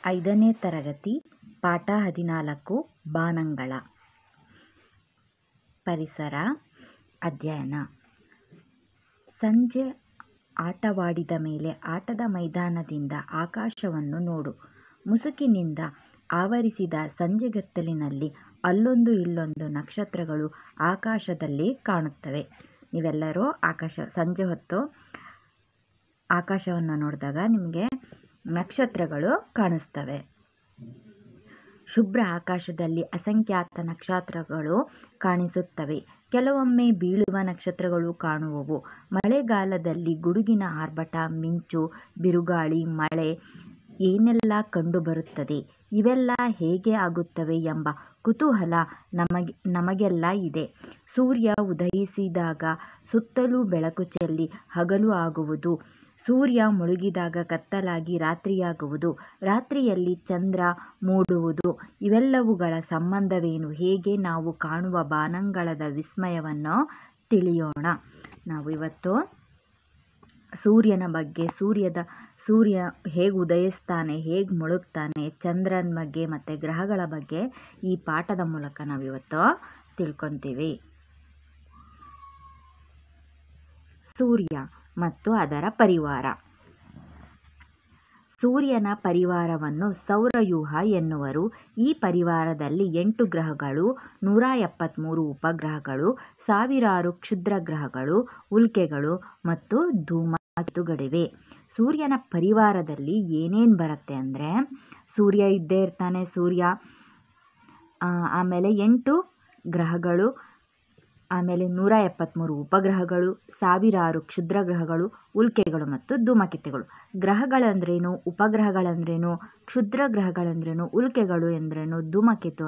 5ನೇ ತರಗತಿ ಪಾಠ 14 ಬಾನಂಗಳ ಪರಿಸರ ಅಧ್ಯಯನ. ಸಂಜೆ ಆಟವಾಡಿದ ಮೇಲೆ ಆಟದ ಮೈದಾನದಿಂದ ಆಕಾಶವನ್ನು ನೋಡು. ಮುಸುಕಿನಿಂದ ಆವರಿಸಿದ ಸಂಜೆಗತ್ತಲಿನಲ್ಲಿ ಅಲ್ಲೊಂದು ಇಲ್ಲೊಂದು ನಕ್ಷತ್ರಗಳು ಆಕಾಶದಲ್ಲಿ ಕಾಣುತ್ತವೆ. ನೀವೆಲ್ಲರೂ ಸಂಜೆ ಹೊತ್ತು ಆಕಾಶವನ್ನು ನೋಡಿದಾಗ ನಿಮಗೆ ನಕ್ಷತ್ರಗಳು ಕಾಣಿಸ್ತವೆ. ಶುಭ್ರ ಆಕಾಶದಲ್ಲಿ ಅಸಂಖ್ಯಾತ ನಕ್ಷತ್ರಗಳು ಕಾಣಿಸುತ್ತವೆ. ಕೆಲವೊಮ್ಮೆ ಬೀಳುವ ನಕ್ಷತ್ರಗಳು ಕಾಣುವವು. ಮಳೆಗಾಲದಲ್ಲಿ ಗುಡುಗಿನ ಆರ್ಭಟ, ಮಿಂಚು, ಬಿರುಗಾಳಿ, ಮಳೆ ಏನೆಲ್ಲ ಕಂಡುಬರುತ್ತದೆ. ಇವೆಲ್ಲ ಹೇಗೆ ಆಗುತ್ತವೆ ಎಂಬ ಕುತೂಹಲ ನಮಗೆಲ್ಲ ಇದೆ. ಸೂರ್ಯ ಉದಯಿಸಿದಾಗ ಸುತ್ತಲೂ ಬೆಳಕು ಚೆಲ್ಲಿ ಹಗಲು ಆಗುವುದು. ಸೂರ್ಯ ಮುಳುಗಿದಾಗ ಕತ್ತಲಾಗಿ ರಾತ್ರಿಯಾಗುವುದು. ರಾತ್ರಿಯಲ್ಲಿ ಚಂದ್ರ ಮೂಡುವುದು. ಇವೆಲ್ಲವುಗಳ ಸಂಬಂಧವೇನು? ಹೇಗೆ ನಾವು ಕಾಣುವ ಬಾನಂಗಳದ ವಿಸ್ಮಯವನ್ನು ತಿಳಿಯೋಣ. ನಾವು ಇವತ್ತು ಸೂರ್ಯನ ಬಗ್ಗೆ, ಸೂರ್ಯ ಹೇಗೆ ಉದಯಿಸ್ತಾನೆ, ಹೇಗೆ ಮುಳುಗ್ತಾನೆ, ಚಂದ್ರನ ಬಗ್ಗೆ ಮತ್ತು ಗ್ರಹಗಳ ಬಗ್ಗೆ ಈ ಪಾಠದ ಮೂಲಕ ನಾವಿವತ್ತು ತಿಳ್ಕೊತೀವಿ. ಸೂರ್ಯ ಮತ್ತು ಅದರ ಪರಿವಾರ. ಸೂರ್ಯನ ಪರಿವಾರವನ್ನು ಸೌರವ್ಯೂಹ ಎನ್ನುವರು. ಈ ಪರಿವಾರದಲ್ಲಿ 8 ಗ್ರಹಗಳು, 173 ಉಪಗ್ರಹಗಳು, ಸಾವಿರಾರು ಕ್ಷುದ್ರ ಗ್ರಹಗಳು, ಉಲ್ಕೆಗಳು ಮತ್ತು ಧೂಮಕೇತುಗಳಿವೆ. ಸೂರ್ಯನ ಪರಿವಾರದಲ್ಲಿ ಏನೇನು ಬರುತ್ತೆ ಅಂದರೆ, ಸೂರ್ಯ ಇದ್ದೇ ಇರ್ತಾನೆ. ಆಮೇಲೆ 8 ಗ್ರಹಗಳು, ಆಮೇಲೆ 173 ಉಪಗ್ರಹಗಳು, ಸಾವಿರಾರು ಕ್ಷುದ್ರ ಗ್ರಹಗಳು, ಉಲ್ಕೆಗಳು ಮತ್ತು ಧೂಮಕೇತುಗಳು. ಗ್ರಹಗಳಂದ್ರೇನು, ಉಪಗ್ರಹಗಳಂದ್ರೇನು, ಕ್ಷುದ್ರ ಗ್ರಹಗಳಂದ್ರೇನು, ಉಲ್ಕೆಗಳು ಎಂದ್ರೇನು, ಧೂಮಕೇತು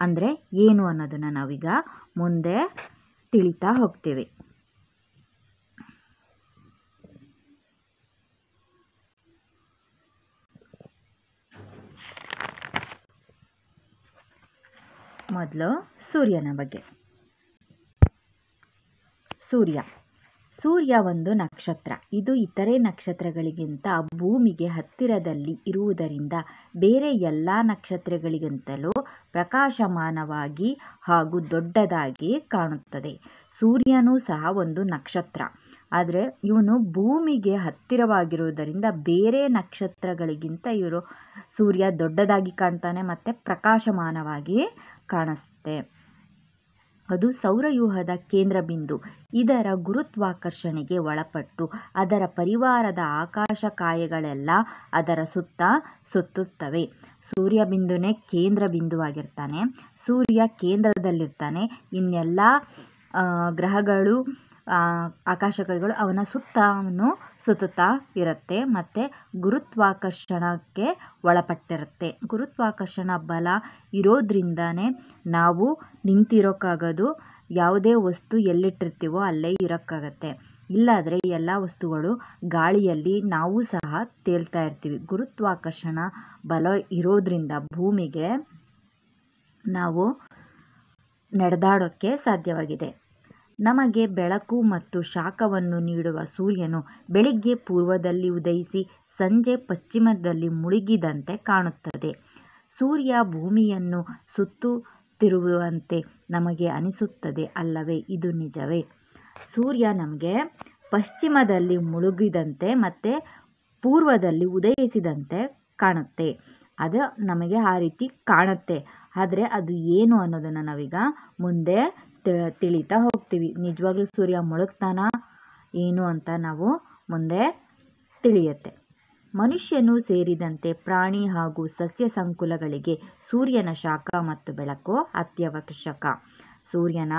ಅಂದರೆ ಏನು ಅನ್ನೋದನ್ನು ನಾವೀಗ ಮುಂದೆ ತಿಳಿತಾ ಹೋಗ್ತೀವಿ. ಮೊದಲು ಸೂರ್ಯನ ಬಗ್ಗೆ. ಸೂರ್ಯ ಒಂದು ನಕ್ಷತ್ರ. ಇದು ಇತರೆ ನಕ್ಷತ್ರಗಳಿಗಿಂತ ಭೂಮಿಗೆ ಹತ್ತಿರದಲ್ಲಿ ಇರುವುದರಿಂದ ಬೇರೆ ಎಲ್ಲ ನಕ್ಷತ್ರಗಳಿಗಿಂತಲೂ ಪ್ರಕಾಶಮಾನವಾಗಿ ಹಾಗೂ ದೊಡ್ಡದಾಗಿ ಕಾಣುತ್ತದೆ. ಸೂರ್ಯನೂ ಸಹ ಒಂದು ನಕ್ಷತ್ರ. ಆದರೆ ಇವನು ಭೂಮಿಗೆ ಹತ್ತಿರವಾಗಿರುವುದರಿಂದ ಬೇರೆ ನಕ್ಷತ್ರಗಳಿಗಿಂತ ಸೂರ್ಯ ದೊಡ್ಡದಾಗಿ ಕಾಣ್ತಾನೆ ಮತ್ತು ಪ್ರಕಾಶಮಾನವಾಗಿ ಕಾಣಿಸುತ್ತೆ. ಅದು ಸೌರವ್ಯೂಹದ ಕೇಂದ್ರ ಬಿಂದು. ಇದರ ಗುರುತ್ವಾಕರ್ಷಣೆಗೆ ಒಳಪಟ್ಟು ಅದರ ಪರಿವಾರದ ಆಕಾಶಕಾಯಗಳೆಲ್ಲ ಅದರ ಸುತ್ತ ಸುತ್ತುತ್ತವೆ. ಸೂರ್ಯ ಬಿಂದುನೇ ಕೇಂದ್ರ ಬಿಂದುವಾಗಿರ್ತಾನೆ. ಸೂರ್ಯ ಕೇಂದ್ರದಲ್ಲಿರ್ತಾನೆ. ಇನ್ನೆಲ್ಲ ಗ್ರಹಗಳು, ಆಕಾಶಕಾಯಗಳು ಅವನ ಸುತ್ತುತ್ತಾ ಇರುತ್ತೆ ಮತ್ತು ಗುರುತ್ವಾಕರ್ಷಣಕ್ಕೆ ಒಳಪಟ್ಟಿರುತ್ತೆ. ಗುರುತ್ವಾಕರ್ಷಣ ಬಲ ಇರೋದ್ರಿಂದನೇ ನಾವು ನಿಂತಿರೋಕ್ಕಾಗೋದು. ಯಾವುದೇ ವಸ್ತು ಎಲ್ಲಿಟ್ಟಿರ್ತೀವೋ ಅಲ್ಲೇ ಇರೋಕ್ಕಾಗತ್ತೆ. ಇಲ್ಲಾದರೆ ಎಲ್ಲ ವಸ್ತುಗಳು ಗಾಳಿಯಲ್ಲಿ ನಾವು ಸಹ ತೇಲ್ತಾ ಇರ್ತೀವಿ. ಗುರುತ್ವಾಕರ್ಷಣ ಬಲ ಇರೋದ್ರಿಂದ ಭೂಮಿಗೆ ನಾವು ನಡೆದಾಡೋಕ್ಕೆ ಸಾಧ್ಯವಾಗಿದೆ. ನಮಗೆ ಬೆಳಕು ಮತ್ತು ಶಾಖವನ್ನು ನೀಡುವ ಸೂರ್ಯನು ಬೆಳಿಗ್ಗೆ ಪೂರ್ವದಲ್ಲಿ ಉದಯಿಸಿ ಸಂಜೆ ಪಶ್ಚಿಮದಲ್ಲಿ ಮುಳುಗಿದಂತೆ ಕಾಣುತ್ತದೆ. ಸೂರ್ಯ ಭೂಮಿಯನ್ನು ಸುತ್ತುತ್ತಿರುವಂತೆ ನಮಗೆ ಅನಿಸುತ್ತದೆ ಅಲ್ಲವೇ? ಇದು ನಿಜವೇ? ಸೂರ್ಯ ನಮಗೆ ಪಶ್ಚಿಮದಲ್ಲಿ ಮುಳುಗಿದಂತೆ ಮತ್ತು ಪೂರ್ವದಲ್ಲಿ ಉದಯಿಸಿದಂತೆ ಕಾಣುತ್ತೆ. ಅದು ನಮಗೆ ಆ ರೀತಿ ಕಾಣುತ್ತೆ. ಆದರೆ ಅದು ಏನು ಅನ್ನೋದನ್ನು ನಾವೀಗ ಮುಂದೆ ತಿಳಿತಾ ಹೋಗ್ತೀವಿ. ನಿಜವಾಗ್ಲೂ ಸೂರ್ಯ ಮುಳುಗ್ತಾನ ಏನು ಅಂತ ನಾವು ಮುಂದೆ ತಿಳಿಯುತ್ತೆ. ಮನುಷ್ಯನು ಸೇರಿದಂತೆ ಪ್ರಾಣಿ ಹಾಗೂ ಸಸ್ಯ ಸಂಕುಲಗಳಿಗೆ ಸೂರ್ಯನ ಶಾಖ ಮತ್ತು ಬೆಳಕು ಅತ್ಯವಶ್ಯಕ. ಸೂರ್ಯನ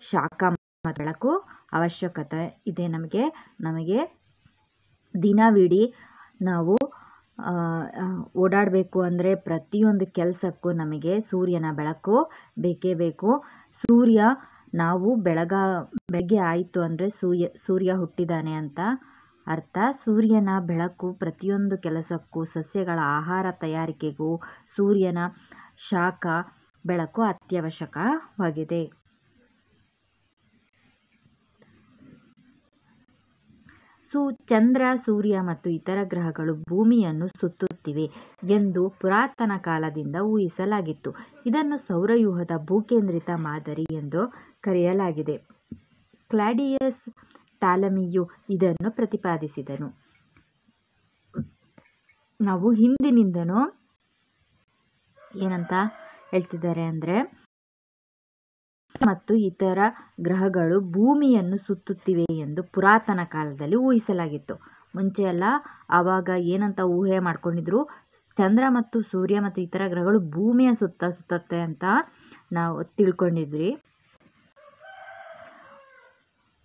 ಶಾಖ ಮತ್ತು ಬೆಳಕು ಅವಶ್ಯಕತೆ ಇದೆ ನಮಗೆ ದಿನವಿಡೀ ನಾವು ಓಡಾಡಬೇಕು ಅಂದರೆ ಪ್ರತಿಯೊಂದು ಕೆಲಸಕ್ಕೂ ನಮಗೆ ಸೂರ್ಯನ ಬೆಳಕು ಬೇಕೇ ಬೇಕು. ನಾವು ಬೆಳಗ್ಗೆ ಆಯಿತು ಅಂದರೆ ಸೂರ್ಯ ಹುಟ್ಟಿದಾನೆ ಅಂತ ಅರ್ಥ. ಸೂರ್ಯನ ಬೆಳಕು ಪ್ರತಿಯೊಂದು ಕೆಲಸಕ್ಕೂ, ಸಸ್ಯಗಳ ಆಹಾರ ತಯಾರಿಕೆಗೂ ಸೂರ್ಯನ ಶಾಖ ಬೆಳಕು ಅತ್ಯವಶ್ಯಕವಾಗಿದೆ. ಚಂದ್ರ, ಸೂರ್ಯ ಮತ್ತು ಇತರ ಗ್ರಹಗಳು ಭೂಮಿಯನ್ನು ಸುತ್ತುತ್ತಿವೆ ಎಂದು ಪುರಾತನ ಕಾಲದಿಂದ ಊಹಿಸಲಾಗಿತ್ತು. ಇದನ್ನು ಸೌರವ್ಯೂಹದ ಭೂಕೇಂದ್ರಿತ ಮಾದರಿ ಎಂದು ಕರೆಯಲಾಗಿದೆ. ಕ್ಲಾಡಿಯಸ್ ಟಾಲಮಿಯು ಇದನ್ನು ಪ್ರತಿಪಾದಿಸಿದನು. ನಾವು ಹಿಂದಿನಿಂದನೂ ಏನಂತ ಹೇಳ್ತಿದ್ದಾರೆ ಅಂದರೆ, ಮತ್ತು ಇತರ ಗ್ರಹಗಳು ಭೂಮಿಯನ್ನು ಸುತ್ತುತ್ತಿವೆ ಎಂದು ಪುರಾತನ ಕಾಲದಲ್ಲಿ ಊಹಿಸಲಾಗಿತ್ತು. ಮುಂಚೆ ಎಲ್ಲ ಆವಾಗ ಏನಂತ ಊಹೆ ಮಾಡ್ಕೊಂಡಿದ್ರು, ಚಂದ್ರ ಮತ್ತು ಸೂರ್ಯ ಮತ್ತು ಇತರ ಗ್ರಹಗಳು ಭೂಮಿಯ ಸುತ್ತುತ್ತೆ ಅಂತ ನಾವು ತಿಳ್ಕೊಂಡಿದ್ವಿ.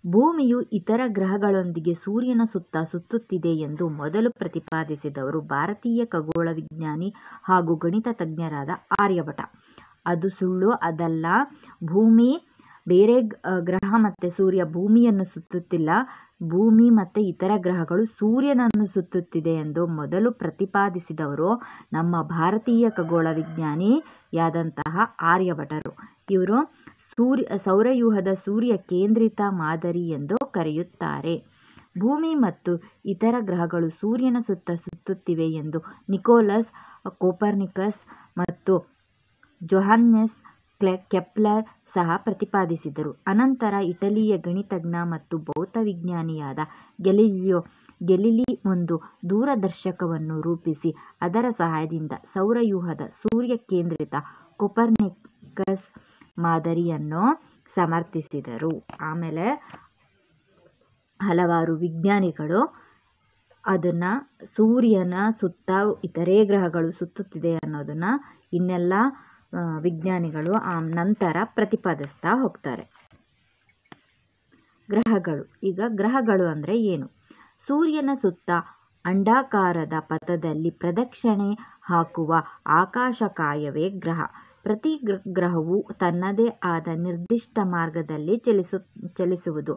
ಭೂಮಿಯು ಇತರ ಗ್ರಹಗಳೊಂದಿಗೆ ಸೂರ್ಯನ ಸುತ್ತ ಸುತ್ತುತ್ತಿದೆ ಎಂದು ಮೊದಲು ಪ್ರತಿಪಾದಿಸಿದವರು ಭಾರತೀಯ ಖಗೋಳ ವಿಜ್ಞಾನಿ ಹಾಗೂ ಗಣಿತ ತಜ್ಞರಾದ ಆರ್ಯಭಟ. ಅದು ಸುಳ್ಳು, ಅದಲ್ಲ. ಭೂಮಿ ಬೇರೆ ಗ್ರಹ ಮತ್ತು ಸೂರ್ಯ ಭೂಮಿಯನ್ನು ಸುತ್ತುತ್ತಿಲ್ಲ. ಭೂಮಿ ಮತ್ತು ಇತರ ಗ್ರಹಗಳು ಸೂರ್ಯನನ್ನು ಸುತ್ತುತ್ತಿದೆ ಎಂದು ಮೊದಲು ಪ್ರತಿಪಾದಿಸಿದವರು ನಮ್ಮ ಭಾರತೀಯ ಖಗೋಳ ವಿಜ್ಞಾನಿಯಾದಂತಹ ಆರ್ಯಭಟರು. ಇವರು ಸೌರವ್ಯೂಹದ ಸೂರ್ಯ ಕೇಂದ್ರಿತ ಮಾದರಿ ಎಂದು ಕರೆಯುತ್ತಾರೆ. ಭೂಮಿ ಮತ್ತು ಇತರ ಗ್ರಹಗಳು ಸೂರ್ಯನ ಸುತ್ತ ಸುತ್ತುತ್ತಿವೆ ಎಂದು ನಿಕೋಲಸ್ ಕೋಪರ್ನಿಕಸ್ ಮತ್ತು ಜೊಹಾನ್ನೆಸ್ ಕೆಪ್ಲರ್ ಸಹ ಪ್ರತಿಪಾದಿಸಿದರು. ಅನಂತರ ಇಟಲಿಯ ಗಣಿತಜ್ಞ ಮತ್ತು ಭೌತವಿಜ್ಞಾನಿಯಾದ ಗೆಲಿಲಿ ಒಂದು ದೂರದರ್ಶಕವನ್ನು ರೂಪಿಸಿ ಅದರ ಸಹಾಯದಿಂದ ಸೌರವ್ಯೂಹದ ಸೂರ್ಯ ಕೇಂದ್ರಿತ ಕೋಪರ್ನಿಕಸ್ ಮಾದರಿಯನ್ನು ಸಮರ್ಥಿಸಿದರು. ಆಮೇಲೆ ಹಲವಾರು ವಿಜ್ಞಾನಿಗಳು ಅದನ್ನು ಸೂರ್ಯನ ಸುತ್ತ ಇತರೆ ಗ್ರಹಗಳು ಸುತ್ತುತ್ತಿದೆ ಅನ್ನೋದನ್ನ ಇನ್ನೆಲ್ಲ ವಿಜ್ಞಾನಿಗಳು ನಂತರ ಪ್ರತಿಪಾದಿಸ್ತಾ ಹೋಗ್ತಾರೆ. ಗ್ರಹಗಳು. ಈಗ ಗ್ರಹಗಳು ಅಂದರೆ ಏನು? ಸೂರ್ಯನ ಸುತ್ತ ಅಂಡಾಕಾರದ ಪಥದಲ್ಲಿ ಪ್ರದಕ್ಷಿಣೆ ಹಾಕುವ ಆಕಾಶಕಾಯವೇ ಗ್ರಹ. ಪ್ರತಿ ಗ್ರಹವು ತನ್ನದೇ ಆದ ನಿರ್ದಿಷ್ಟ ಮಾರ್ಗದಲ್ಲಿ ಚಲಿಸುವುದು.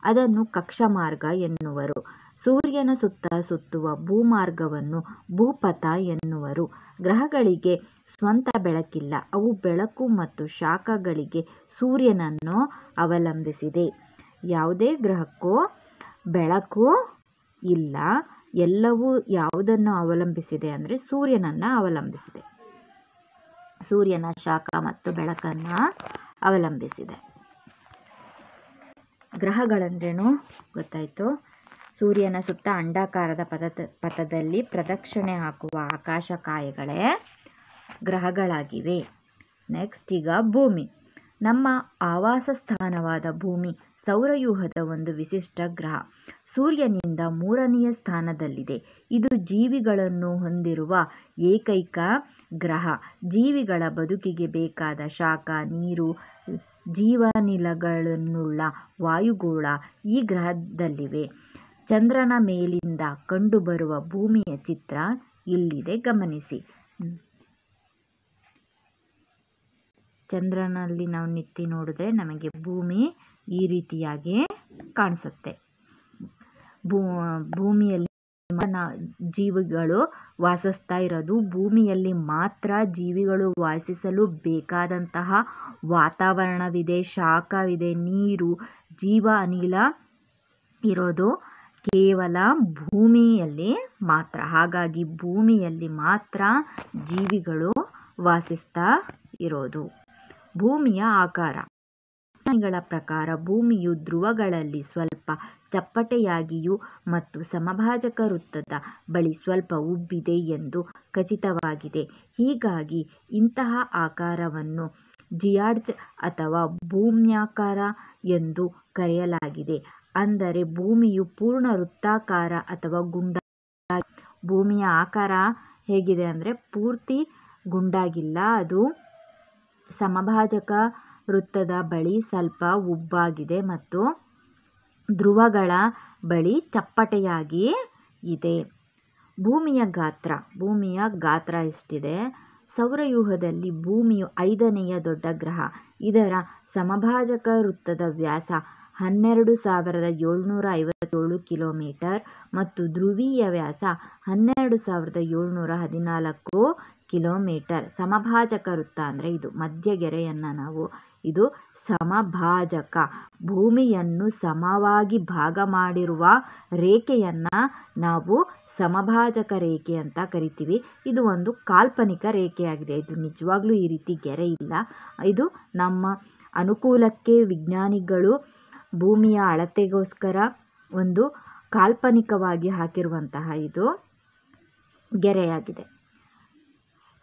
ಅದನ್ನು ಕಕ್ಷಾಮಾರ್ಗ ಎನ್ನುವರು. ಸೂರ್ಯನ ಸುತ್ತ ಸುತ್ತುವ ಭೂಮಾರ್ಗವನ್ನು ಭೂಪಥ ಎನ್ನುವರು. ಗ್ರಹಗಳಿಗೆ ಸ್ವಂತ ಬೆಳಕಿಲ್ಲ. ಅವು ಬೆಳಕು ಮತ್ತು ಶಾಖಗಳಿಗೆ ಸೂರ್ಯನನ್ನು ಅವಲಂಬಿಸಿದೆ. ಯಾವುದೇ ಗ್ರಹಕ್ಕೂ ಬೆಳಕು ಇಲ್ಲ. ಎಲ್ಲವೂ ಯಾವುದನ್ನು ಅವಲಂಬಿಸಿದೆ ಅಂದರೆ ಸೂರ್ಯನನ್ನು ಅವಲಂಬಿಸಿದೆ. ಸೂರ್ಯನ ಶಾಖ ಮತ್ತು ಬೆಳಕನ್ನು ಅವಲಂಬಿಸಿದೆ. ಗ್ರಹಗಳಂದ್ರೇನು ಗೊತ್ತಾಯಿತು. ಸೂರ್ಯನ ಸುತ್ತ ಅಂಡಾಕಾರದ ಪಥದಲ್ಲಿ ಪ್ರದಕ್ಷಿಣೆ ಹಾಕುವ ಆಕಾಶಕಾಯಗಳೇ ಗ್ರಹಗಳಾಗಿವೆ. ನೆಕ್ಸ್ಟ್ ಈಗ ಭೂಮಿ. ನಮ್ಮ ಆವಾಸ ಸ್ಥಾನವಾದ ಭೂಮಿ ಸೌರವ್ಯೂಹದ ಒಂದು ವಿಶಿಷ್ಟ ಗ್ರಹ. ಸೂರ್ಯನಿಂದ 3ನೆಯ ಸ್ಥಾನದಲ್ಲಿದೆ. ಇದು ಜೀವಿಗಳನ್ನು ಹೊಂದಿರುವ ಏಕೈಕ ಗ್ರಹ. ಜೀವಿಗಳ ಬದುಕಿಗೆ ಬೇಕಾದ ಶಾಖ, ನೀರು, ಜೀವನಿಲಗಳನ್ನುಳ್ಳ ವಾಯುಗೋಳ ಈ ಗ್ರಹದಲ್ಲಿವೆ. ಚಂದ್ರನ ಮೇಲಿಂದ ಕಂಡುಬರುವ ಭೂಮಿಯ ಚಿತ್ರ ಇಲ್ಲಿದೆ, ಗಮನಿಸಿ. ಚಂದ್ರನಲ್ಲಿ ನಾವು ನಿಂತು ನೋಡಿದ್ರೆ ನಮಗೆ ಭೂಮಿ ಈ ರೀತಿಯಾಗಿ ಕಾಣಿಸುತ್ತೆ. ಭೂಮಿಯಲ್ಲಿ ಜೀವಿಗಳು ವಾಸಿಸ್ತಾ ಇರೋದು. ಭೂಮಿಯಲ್ಲಿ ಮಾತ್ರ ಜೀವಿಗಳು ವಾಸಿಸಲು ಬೇಕಾದಂತಹ ವಾತಾವರಣವಿದೆ, ಶಾಖವಿದೆ, ನೀರು, ಜೀವ ಅನಿಲ ಇರೋದು ಕೇವಲ ಭೂಮಿಯಲ್ಲಿ ಮಾತ್ರ. ಹಾಗಾಗಿ ಭೂಮಿಯಲ್ಲಿ ಮಾತ್ರ ಜೀವಿಗಳು ವಾಸಿಸ್ತಾ ಇರೋದು. ಭೂಮಿಯ ಆಕಾರ. ವಿಜ್ಞಾನಿಗಳ ಪ್ರಕಾರ ಭೂಮಿಯು ಧ್ರುವಗಳಲ್ಲಿ ಸ್ವಲ್ಪ ಚಪ್ಪಟೆಯಾಗಿಯೂ ಮತ್ತು ಸಮಭಾಜಕ ವೃತ್ತದ ಬಳಿ ಸ್ವಲ್ಪ ಉಬ್ಬಿದೆ ಎಂದು ಖಚಿತವಾಗಿದೆ. ಹೀಗಾಗಿ ಇಂತಹ ಆಕಾರವನ್ನು ಜಿಯಾಯ್ಡ್ ಅಥವಾ ಭೂಮ್ಯಾಕಾರ ಎಂದು ಕರೆಯಲಾಗಿದೆ. ಅಂದರೆ ಭೂಮಿಯು ಪೂರ್ಣ ವೃತ್ತಾಕಾರ ಅಥವಾ ಗುಂಡಾಗಿ. ಭೂಮಿಯ ಆಕಾರ ಹೇಗಿದೆ ಅಂದರೆ ಪೂರ್ತಿ ಗುಂಡಾಗಿಲ್ಲ, ಅದು ಸಮಭಾಜಕ ವೃತ್ತದ ಬಳಿ ಸ್ವಲ್ಪ ಉಬ್ಬಾಗಿದೆ ಮತ್ತು ಧ್ರುವಗಳ ಬಳಿ ಚಪ್ಪಟೆಯಾಗಿ ಇದೆ. ಭೂಮಿಯ ಗಾತ್ರ. ಭೂಮಿಯ ಗಾತ್ರ ಎಷ್ಟಿದೆ? ಸೌರವ್ಯೂಹದಲ್ಲಿ ಭೂಮಿಯು 5ನೆಯ ದೊಡ್ಡ ಗ್ರಹ. ಇದರ ಸಮಭಾಜಕ ವೃತ್ತದ ವ್ಯಾಸ 12,757 ಕಿಲೋಮೀಟರ್ ಮತ್ತು ಧ್ರುವೀಯ ವ್ಯಾಸ 12,714 ಕಿಲೋಮೀಟರ್. ಸಮಭಾಜಕ ವೃತ್ತ ಅಂದರೆ ಇದು ಮಧ್ಯಗೆರೆಯನ್ನು ನಾವು ಇದು ಸಮಭಾಜಕ. ಭೂಮಿಯನ್ನು ಸಮವಾಗಿ ಭಾಗ ಮಾಡಿರುವ ರೇಖೆಯನ್ನು ನಾವು ಸಮಭಾಜಕ ರೇಖೆ ಅಂತ ಕರಿತೀವಿ. ಇದು ಒಂದು ಕಾಲ್ಪನಿಕ ರೇಖೆಯಾಗಿದೆ. ಇದು ನಿಜವಾಗ್ಲೂ ಈ ರೀತಿ ಗೆರೆ ಇಲ್ಲ. ಇದು ನಮ್ಮ ಅನುಕೂಲಕ್ಕೆ ವಿಜ್ಞಾನಿಗಳು ಭೂಮಿಯ ಅಳತೆಗೋಸ್ಕರ ಒಂದು ಕಾಲ್ಪನಿಕವಾಗಿ ಹಾಕಿರುವಂತಹ ಇದು ಗೆರೆಯಾಗಿದೆ.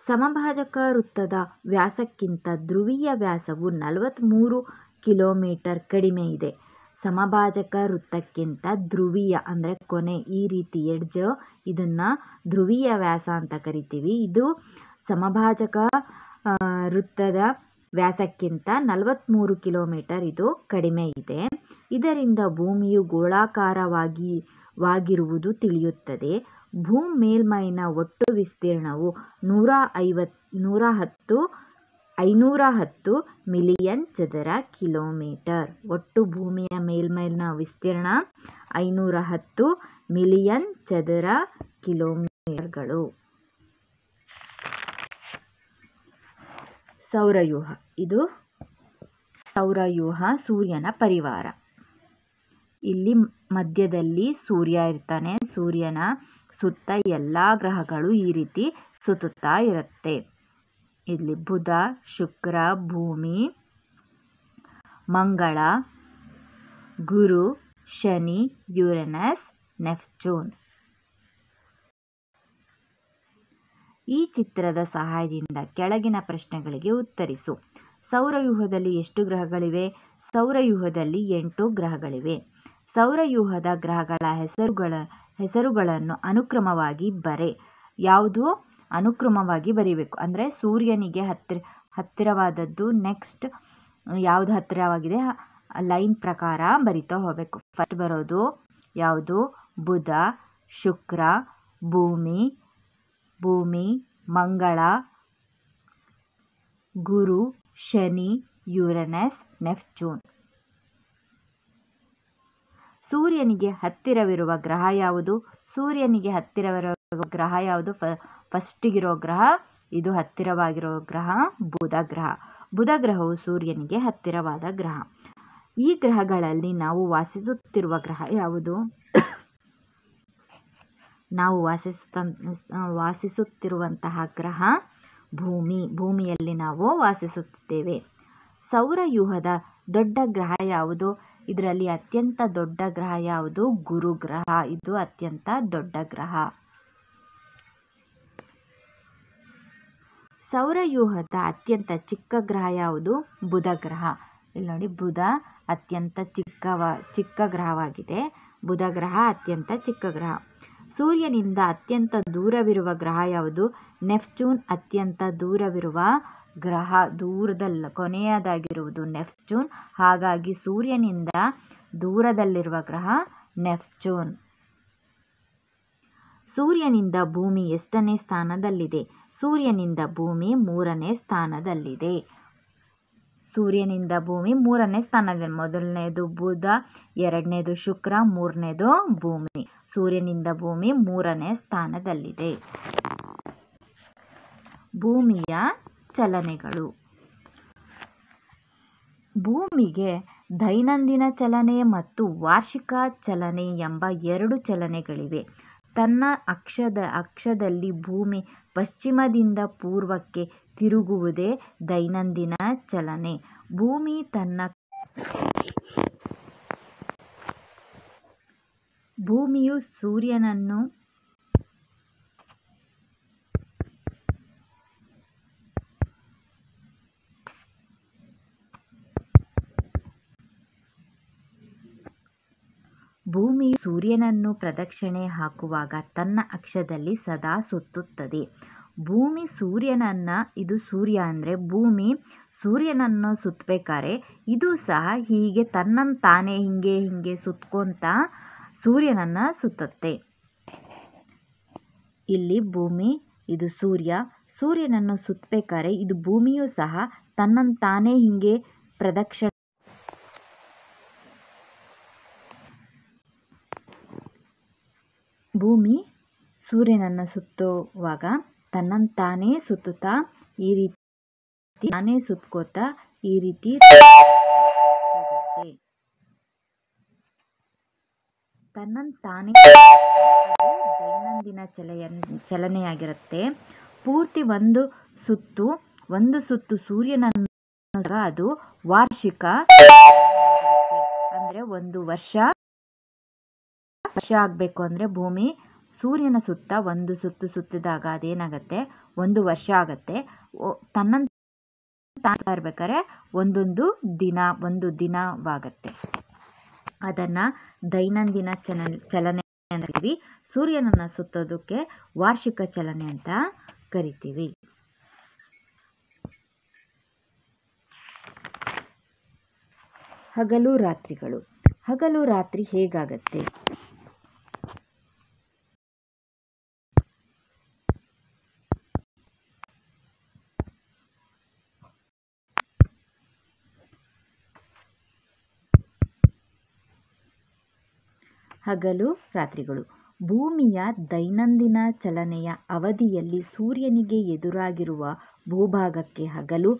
ಸಮಭಾಜಕ ವೃತ್ತದ ವ್ಯಾಸಕ್ಕಿಂತ ಧ್ರುವೀಯ ವ್ಯಾಸವು 43 ಕಿಲೋಮೀಟರ್ ಕಡಿಮೆ ಇದೆ. ಸಮಭಾಜಕ ವೃತ್ತಕ್ಕಿಂತ ಧ್ರುವೀಯ ಅಂದರೆ ಕೊನೆ ಈ ರೀತಿ ಎಡ್ಜ್, ಇದನ್ನು ಧ್ರುವೀಯ ವ್ಯಾಸ ಅಂತ ಕರಿತೀವಿ. ಇದು ಸಮಭಾಜಕ ವೃತ್ತದ ವ್ಯಾಸಕ್ಕಿಂತ 43 ಕಿಲೋಮೀಟರ್ ಇದು ಕಡಿಮೆ ಇದೆ. ಇದರಿಂದ ಭೂಮಿಯು ಗೋಳಾಕಾರವಾಗಿರುವುದು ತಿಳಿಯುತ್ತದೆ. ಮೇಲ್ಮೈನ ಒಟ್ಟು ವಿಸ್ತೀರ್ಣವು 510 ಮಿಲಿಯನ್ ಚದರ ಕಿಲೋಮೀಟರ್. ಒಟ್ಟು ಭೂಮಿಯ ಮೇಲ್ಮೈನ ವಿಸ್ತೀರ್ಣ 510 ಮಿಲಿಯನ್ ಚದರ ಕಿಲೋಮೀಟರ್ಗಳು. ಸೌರವ್ಯೂಹ. ಇದು ಸೌರವ್ಯೂಹ ಸೂರ್ಯನ ಪರಿವಾರ. ಇಲ್ಲಿ ಮಧ್ಯದಲ್ಲಿ ಸೂರ್ಯ ಇರ್ತಾನೆ. ಸೂರ್ಯನ ಸುತ್ತ ಎಲ್ಲ ಗ್ರಹಗಳು ಈ ರೀತಿ ಸುತ್ತುತ್ತಾ ಇರುತ್ತೆ. ಇಲ್ಲಿ ಬುಧ, ಶುಕ್ರ, ಭೂಮಿ, ಮಂಗಳ, ಗುರು, ಶನಿ, ಯುರೇನಸ್, ನೆಪ್ಚೂನ್. ಈ ಚಿತ್ರದ ಸಹಾಯದಿಂದ ಕೆಳಗಿನ ಪ್ರಶ್ನೆಗಳಿಗೆ ಉತ್ತರಿಸು. ಸೌರವ್ಯೂಹದಲ್ಲಿ ಎಷ್ಟು ಗ್ರಹಗಳಿವೆ? ಸೌರವ್ಯೂಹದಲ್ಲಿ 8 ಗ್ರಹಗಳಿವೆ. ಸೌರವ್ಯೂಹದ ಗ್ರಹಗಳ ಹೆಸರುಗಳನ್ನು ಅನುಕ್ರಮವಾಗಿ ಯಾವುದು ಅನುಕ್ರಮವಾಗಿ ಬರೀಬೇಕು. ಅಂದರೆ ಸೂರ್ಯನಿಗೆ ಹತ್ತಿರವಾದದ್ದು ನೆಕ್ಸ್ಟ್ ಯಾವುದು ಹತ್ತಿರವಾಗಿದೆ ಲೈನ್ ಪ್ರಕಾರ ಬರಿತಾ ಹೋಗಬೇಕು. ಫಸ್ಟ್ ಬರೋದು ಯಾವುದು? ಬುಧ, ಶುಕ್ರ, ಭೂಮಿ, ಮಂಗಳ, ಗುರು, ಶನಿ, ಯುರೇನಸ್, ನೆಪ್ಚೂನ್. ಸೂರ್ಯನಿಗೆ ಹತ್ತಿರವಿರುವ ಗ್ರಹ ಯಾವುದು? ಸೂರ್ಯನಿಗೆ ಹತ್ತಿರವಿರುವ ಗ್ರಹ ಯಾವುದು? ಫಸ್ಟಿಗಿರೋ ಗ್ರಹ, ಇದು ಹತ್ತಿರವಾಗಿರೋ ಗ್ರಹ ಬುಧ ಗ್ರಹ. ಬುಧ ಗ್ರಹವು ಸೂರ್ಯನಿಗೆ ಹತ್ತಿರವಾದ ಗ್ರಹ. ಈ ಗ್ರಹಗಳಲ್ಲಿ ನಾವು ವಾಸಿಸುತ್ತಿರುವ ಗ್ರಹ ಯಾವುದು? ನಾವು ವಾಸಿಸುತ್ತಿರುವಂತಹ ಗ್ರಹ ಭೂಮಿಯಲ್ಲಿ ನಾವು ವಾಸಿಸುತ್ತಿದ್ದೇವೆ. ಸೌರವ್ಯೂಹದ ದೊಡ್ಡ ಗ್ರಹ ಯಾವುದು? ಇದರಲ್ಲಿ ಅತ್ಯಂತ ದೊಡ್ಡ ಗ್ರಹ ಯಾವುದು? ಗುರು ಗ್ರಹ. ಇದು ಅತ್ಯಂತ ದೊಡ್ಡ ಗ್ರಹ. ಸೌರವ್ಯೂಹದ ಅತ್ಯಂತ ಚಿಕ್ಕ ಗ್ರಹ ಯಾವುದು? ಬುಧ ಗ್ರಹ. ಇಲ್ಲಿ ನೋಡಿ, ಬುಧ ಅತ್ಯಂತ ಚಿಕ್ಕ ಗ್ರಹವಾಗಿದೆ. ಬುಧ ಗ್ರಹ ಅತ್ಯಂತ ಚಿಕ್ಕ ಗ್ರಹ. ಸೂರ್ಯನಿಂದ ಅತ್ಯಂತ ದೂರವಿರುವ ಗ್ರಹ ಯಾವುದು? ನೆಪ್ಚೂನ್ ಅತ್ಯಂತ ದೂರವಿರುವ ಗ್ರಹ. ಕೊನೆಯದಾಗಿರುವುದು ನೆಪ್ಚೂನ್. ಹಾಗಾಗಿ ಸೂರ್ಯನಿಂದ ದೂರದಲ್ಲಿರುವ ಗ್ರಹ ನೆಪ್ಚೂನ್. ಸೂರ್ಯನಿಂದ ಭೂಮಿ ಎಷ್ಟನೇ ಸ್ಥಾನದಲ್ಲಿದೆ? ಸೂರ್ಯನಿಂದ ಭೂಮಿ 3ನೇ ಸ್ಥಾನದಲ್ಲಿದೆ. ಸೂರ್ಯನಿಂದ ಭೂಮಿ 3ನೇ ಸ್ಥಾನದಲ್ಲಿ. ಮೊದಲನೇದು ಬುಧ, 2ನೇದು ಶುಕ್ರ, 3ನೇದು ಭೂಮಿ. ಸೂರ್ಯನಿಂದ ಭೂಮಿ 3ನೇ ಸ್ಥಾನದಲ್ಲಿದೆ. ಭೂಮಿಯ ಚಲನೆಗಳು. ಭೂಮಿಗೆ ದೈನಂದಿನ ಚಲನೆ ಮತ್ತು ವಾರ್ಷಿಕ ಚಲನೆ ಎಂಬ 2 ಚಲನೆಗಳಿವೆ. ತನ್ನ ಅಕ್ಷದಲ್ಲಿ ಭೂಮಿ ಪಶ್ಚಿಮದಿಂದ ಪೂರ್ವಕ್ಕೆ ತಿರುಗುವುದೇ ದೈನಂದಿನ ಚಲನೆ. ಭೂಮಿಯು ಸೂರ್ಯನನ್ನು ಪ್ರದಕ್ಷಿಣೆ ಹಾಕುವಾಗ ತನ್ನ ಅಕ್ಷದಲ್ಲಿ ಸದಾ ಸುತ್ತುತ್ತದೆ. ಭೂಮಿ ಇದು ಸೂರ್ಯ ಅಂದರೆ ಭೂಮಿ ಸೂರ್ಯನನ್ನು ಸುತ್ತಬೇಕಾದ್ರೆ ಇದು ಸಹ ಹೀಗೆ ತನ್ನನ್ನು ತಾನೇ ಹಿಂಗೆ ಸುತ್ಕೊಂತ ಸೂರ್ಯನನ್ನು ಸುತ್ತುತ್ತೆ. ಇಲ್ಲಿ ಭೂಮಿ, ಇದು ಸೂರ್ಯನನ್ನು ಸುತ್ತಬೇಕಾದ್ರೆ ಇದು ಭೂಮಿಯೂ ಸಹ ತನ್ನನ್ನು ತಾನೇ ಹಿಂಗೆ ಪ್ರದಕ್ಷಿಣೆ ಭೂಮಿ ಸೂರ್ಯನನ್ನು ಸುತ್ತುವಾಗ ತನ್ನನ್ನು ತಾನೇ ಸುತ್ತುತ್ತಾ ಈ ರೀತಿ ತಾನೇ ಸುತ್ಕೋತಾ ಈ ರೀತಿ ತನ್ನಂತಾನೇ ಅದು ದೈನಂದಿನ ಚಲನೆಯಾಗಿರುತ್ತೆ. ಪೂರ್ತಿ ಒಂದು ಸುತ್ತು ಸೂರ್ಯನನ್ನು ಅದು ವಾರ್ಷಿಕ ಚಲನೆಯಾಗಿರುತ್ತೆ. ಅಂದ್ರೆ ಒಂದು ವರ್ಷ ಆಗಬೇಕು ಅಂದ್ರೆ ಭೂಮಿ ಸೂರ್ಯನ ಸುತ್ತ ಒಂದು ಸುತ್ತಿದಾಗ ಅದೇನಾಗತ್ತೆ, ಒಂದು ವರ್ಷ ಆಗತ್ತೆ. ತನ್ನಂತ ಇರ್ಬೇಕಾದ್ರೆ ಒಂದು ದಿನವಾಗತ್ತೆ. ಅದನ್ನ ದೈನಂದಿನ ಚಲನೆ ಅಂತೀವಿ. ಸೂರ್ಯನನ್ನ ಸುತ್ತೋದಕ್ಕೆ ವಾರ್ಷಿಕ ಚಲನೆ ಅಂತ ಕರಿತೀವಿ. ಹಗಲು ರಾತ್ರಿಗಳು. ಹಗಲು ರಾತ್ರಿ ಹೇಗಾಗತ್ತೆ? ಹಗಲು ರಾತ್ರಿಗಳು ಭೂಮಿಯ ದೈನಂದಿನ ಚಲನೆಯ ಅವಧಿಯಲ್ಲಿ ಸೂರ್ಯನಿಗೆ ಎದುರಾಗಿರುವ ಭೂಭಾಗಕ್ಕೆ ಹಗಲು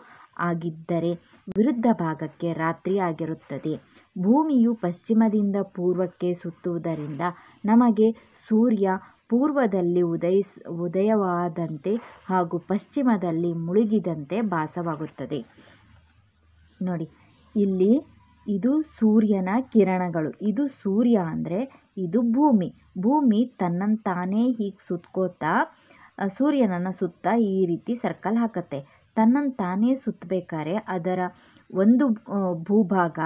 ಆಗಿದ್ದರೆ ವಿರುದ್ಧ ಭಾಗಕ್ಕೆ ರಾತ್ರಿ ಆಗಿರುತ್ತದೆ. ಭೂಮಿಯು ಪಶ್ಚಿಮದಿಂದ ಪೂರ್ವಕ್ಕೆ ಸುತ್ತುವುದರಿಂದ ನಮಗೆ ಸೂರ್ಯ ಪೂರ್ವದಲ್ಲಿ ಉದಯವಾದಂತೆ ಹಾಗೂ ಪಶ್ಚಿಮದಲ್ಲಿ ಮುಳುಗಿದಂತೆ ಭಾಸವಾಗುತ್ತದೆ. ನೋಡಿ, ಇಲ್ಲಿ ಇದು ಸೂರ್ಯನ ಕಿರಣಗಳು. ಇದು ಸೂರ್ಯ ಅಂದರೆ ಇದು ಭೂಮಿ ತನ್ನಂತಾನೇ ಹೀಗೆ ಸುತ್ಕೋತಾ ಸೂರ್ಯನನ್ನ ಸುತ್ತ ಈ ರೀತಿ ಸರ್ಕಲ್ ಹಾಕತ್ತೆ. ತನ್ನಂತಾನೇ ಸುತ್ತಬೇಕಾದ್ರೆ ಅದರ ಒಂದು ಭೂಭಾಗ